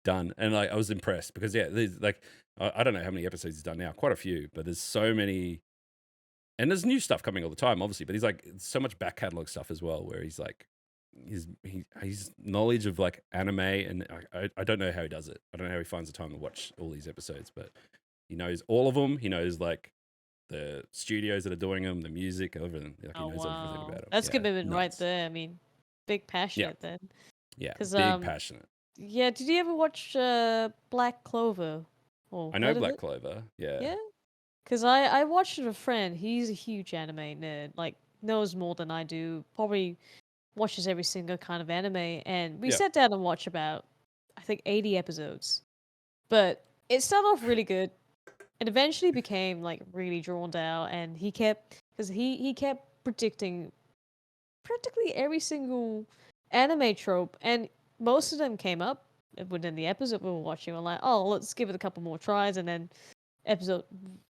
done. And like, I was impressed because there's like, I don't know how many episodes he's done now, quite a few, but there's so many. And there's new stuff coming all the time, obviously, but he's like so much back catalog stuff as well, where he's like his knowledge of like anime, and I don't know how he does it. I don't know how he finds the time to watch all these episodes, but he knows all of them. He knows like the studios that are doing them, the music, everything. Like he Oh knows everything wow, about them. that's Yeah, commitment right nuts. there. I mean, big Yeah, passionate then. yeah, Cause big passionate. yeah. Did you ever watch Black Clover or I know heard of Black it? Clover. Yeah, Yeah. Cause I watched it with a friend. He's a huge anime nerd. Like knows more than I do. Probably watches every single kind of anime. And we yeah, sat down and watched about I think 80 episodes. But it started off really good. It eventually became like really drawn out, and he kept predicting practically every single anime trope, and most of them came up within the episode we were watching. We're like, oh, let's give it a couple more tries, and then episode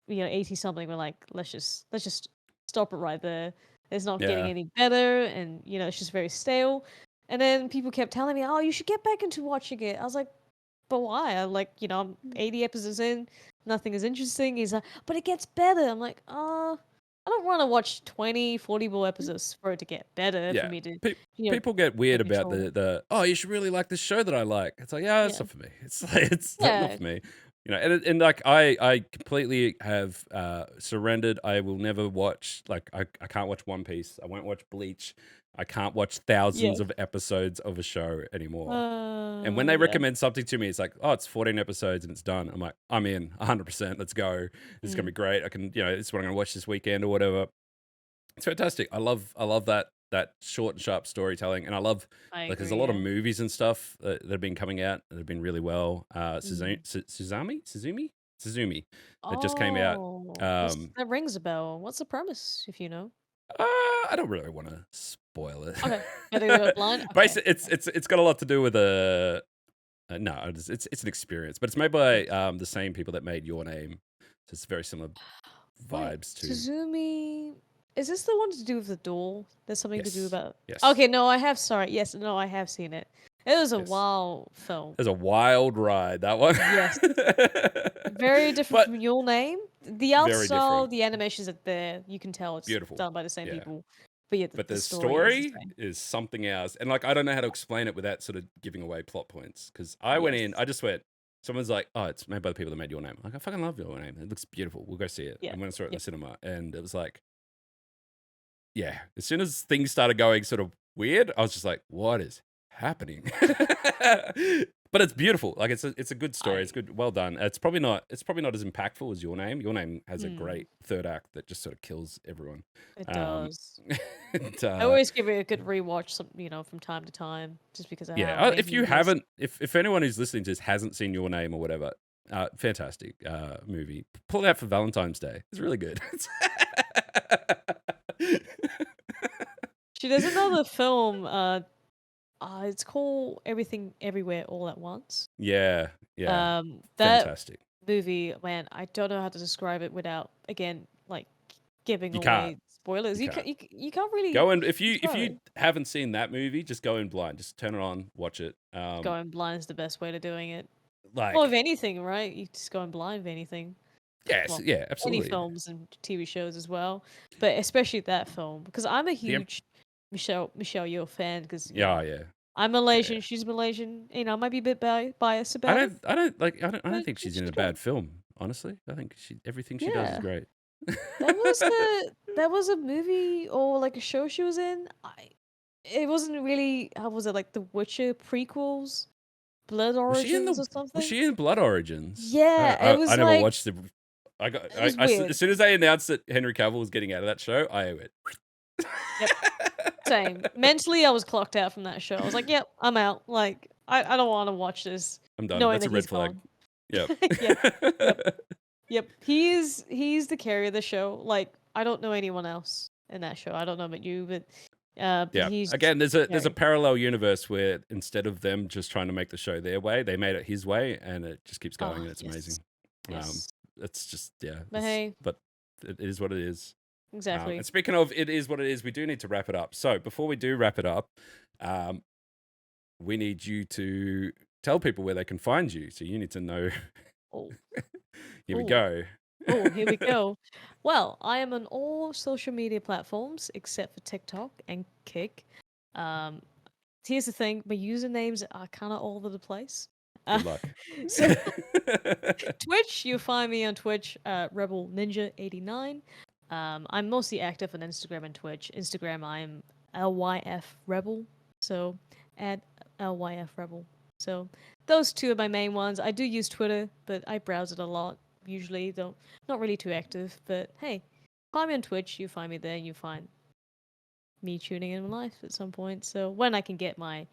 80 something, we're like, let's just stop it right there. It's not getting yeah, any better, and it's just very stale. And then people kept telling me, oh, you should get back into watching it. I was like, but why? I'm like, I'm 80 episodes in, nothing is interesting. He's like, but it gets better. I'm like, I don't want to watch 20, 40 more episodes for it to get better, for yeah. me to, People get weird take about control. the oh, you should really like this show that I like. It's like, yeah, it's Yeah. not for me. It's like, it's not Yeah. for me. And like I completely have surrendered. I will never watch, like I can't watch One Piece. I won't watch Bleach. I can't watch Yeah. thousands of episodes of a show anymore. And when they Yeah. recommend something to me, it's like, oh, it's 14 episodes and it's done. I'm like, I'm in 100%. Let's go. This is gonna be Mm, great. I can, it's what I'm gonna watch this weekend or whatever. It's fantastic. I love that short and sharp storytelling, and I love I like there's a agree, lot of yeah. movies and stuff that have been coming out that have been really well. Mm. Suzumi that just came out. Oh, Um, that rings a bell. What's the premise, if you know? I don't really want to spoil it. Okay. Gotta go blind? Okay. Basically, it's got a lot to do with a no, it's an experience, but it's made by Yes. the same people that made Your Name, so it's very similar Wait, vibes to. Suzumi. Is this the one to do with the door? There's something to do Yes, about. yes, Okay, no, I have. Sorry. Yes, no, I have seen it. It was a yes. wild film. It was a wild ride, that one. Yes. Very different But from Your Name. The art very style, different. the animations are there. You can tell it's Beautiful. done by the same Yeah. people. But yeah, But the the story is the story same. is something else. And like I don't know how to explain it without sort of giving away plot points. Because I went in, Yes. I just went, someone's like, oh, it's made by the people that made Your Name. I'm like, I fucking love Your Name. It looks beautiful. We'll go see it. Yeah. And when I saw it in Yeah. the cinema, and it was like, yeah, as soon as things started going sort of weird, I was just like, what is happening? But it's beautiful. Like it's a good story. It's I. good, well done. It's probably not as impactful as Your Name. Your Name has a Mm, great third act that just sort of kills everyone. it Um, does. and, I always give it a good rewatch, from time to time, just because of how yeah, if you amazing it is. haven't, if anyone who's listening to this hasn't seen Your Name or whatever, fantastic movie. Pull it out for Valentine's Day. It's really good. She There's another film. It's called Everything Everywhere All at Once. Yeah, yeah, That fantastic. movie, man, I don't know how to describe it without again like giving You away can't. spoilers. You You can't. you can't really Go and if you try. haven't seen that movie, just go in blind. Just turn it on, watch it. Going blind is the best way to doing it. Well, with Like anything, right? You just go in blind with anything. yes, Well, yeah, any absolutely. films and TV shows as well, but especially that film because I'm a The huge Michelle Yeoh fan because yeah, yeah, I'm yeah. Malaysian, she's Malaysian. I might be a bit biased I about it, don't, I don't like, I don't but think she's in she's a great. bad film. Honestly, I think everything she does is Yeah, great. that was a movie or like a show she was in. It wasn't really how was it like the Witcher prequels, Blood Origins or Was something? she in Blood Origins? Yeah, it I was never like watched the. it was As weird. soon as they announced that Henry Cavill was getting out of that show, I went. Yep. Same. Mentally, I was clocked out from that show. I was like, "Yep, I'm out." Like, I don't want to watch this, I'm done. knowing That's that a he's red flag. gone. Yep. Yep, yep, yep. He's the carrier of the show. Like, I don't know anyone else in that show. I don't know about you, but Yeah. he's Again, the there's a carrier. parallel universe where instead of them just trying to make the show their way, they made it his way, and it just keeps going, Ah, and it's yes, amazing. yes. It's just yeah. But hey, But it is what it is. exactly. And speaking of it is what it is, we do need to wrap it up. So before we do wrap it up, um, we need you to tell people where they can find you. So you need to know. Oh, Here we oh, go. oh. Here we go. Well, I am on all social media platforms except for TikTok and Kick. Um, Here's the thing, my usernames are kind of all over the place. Uh, Good luck. so Twitch, you'll find me on Twitch, RebelNinja89. I'm mostly active on Instagram and Twitch. Instagram, I'm LYFRebel, so at LYFRebel. So those two are my main ones. I do use Twitter, but I browse it a lot. Usually, don't not really too active. But hey, find me on Twitch. You find me there. You find me tuning in live at some point. So when I can get my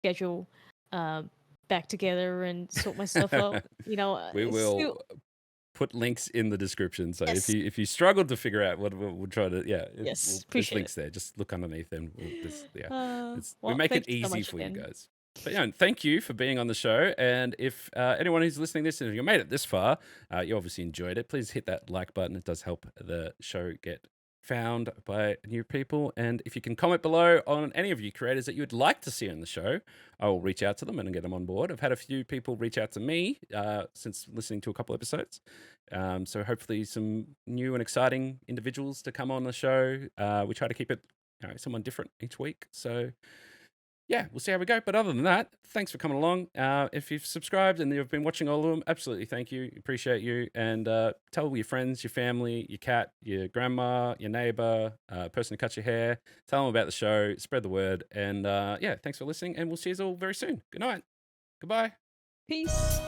schedule um, back together and sort myself out, We it's will still put links in the description. So yes, if you struggle to figure out what we'll try to yes, there's appreciate it. links there. Just look underneath and we Well, make it thank you so easy much for you again. guys. But yeah, and thank you for being on the show. And if anyone who's listening to this and if you made it this far, you obviously enjoyed it. Please hit that like button. It does help the show get found by new people. And if you can comment below on any of you creators that you would like to see on the show, I will reach out to them and get them on board. I've had a few people reach out to me since listening to a couple episodes. So hopefully some new and exciting individuals to come on the show. We try to keep it someone different each week. So yeah, we'll see how we go. But other than that, thanks for coming along. If you've subscribed and you've been watching all of them, absolutely thank you. Appreciate you. And tell your friends, your family, your cat, your grandma, your neighbor, person who cuts your hair. Tell them about the show. Spread the word. And yeah, thanks for listening. And we'll see you all very soon. Good night. Goodbye. Peace.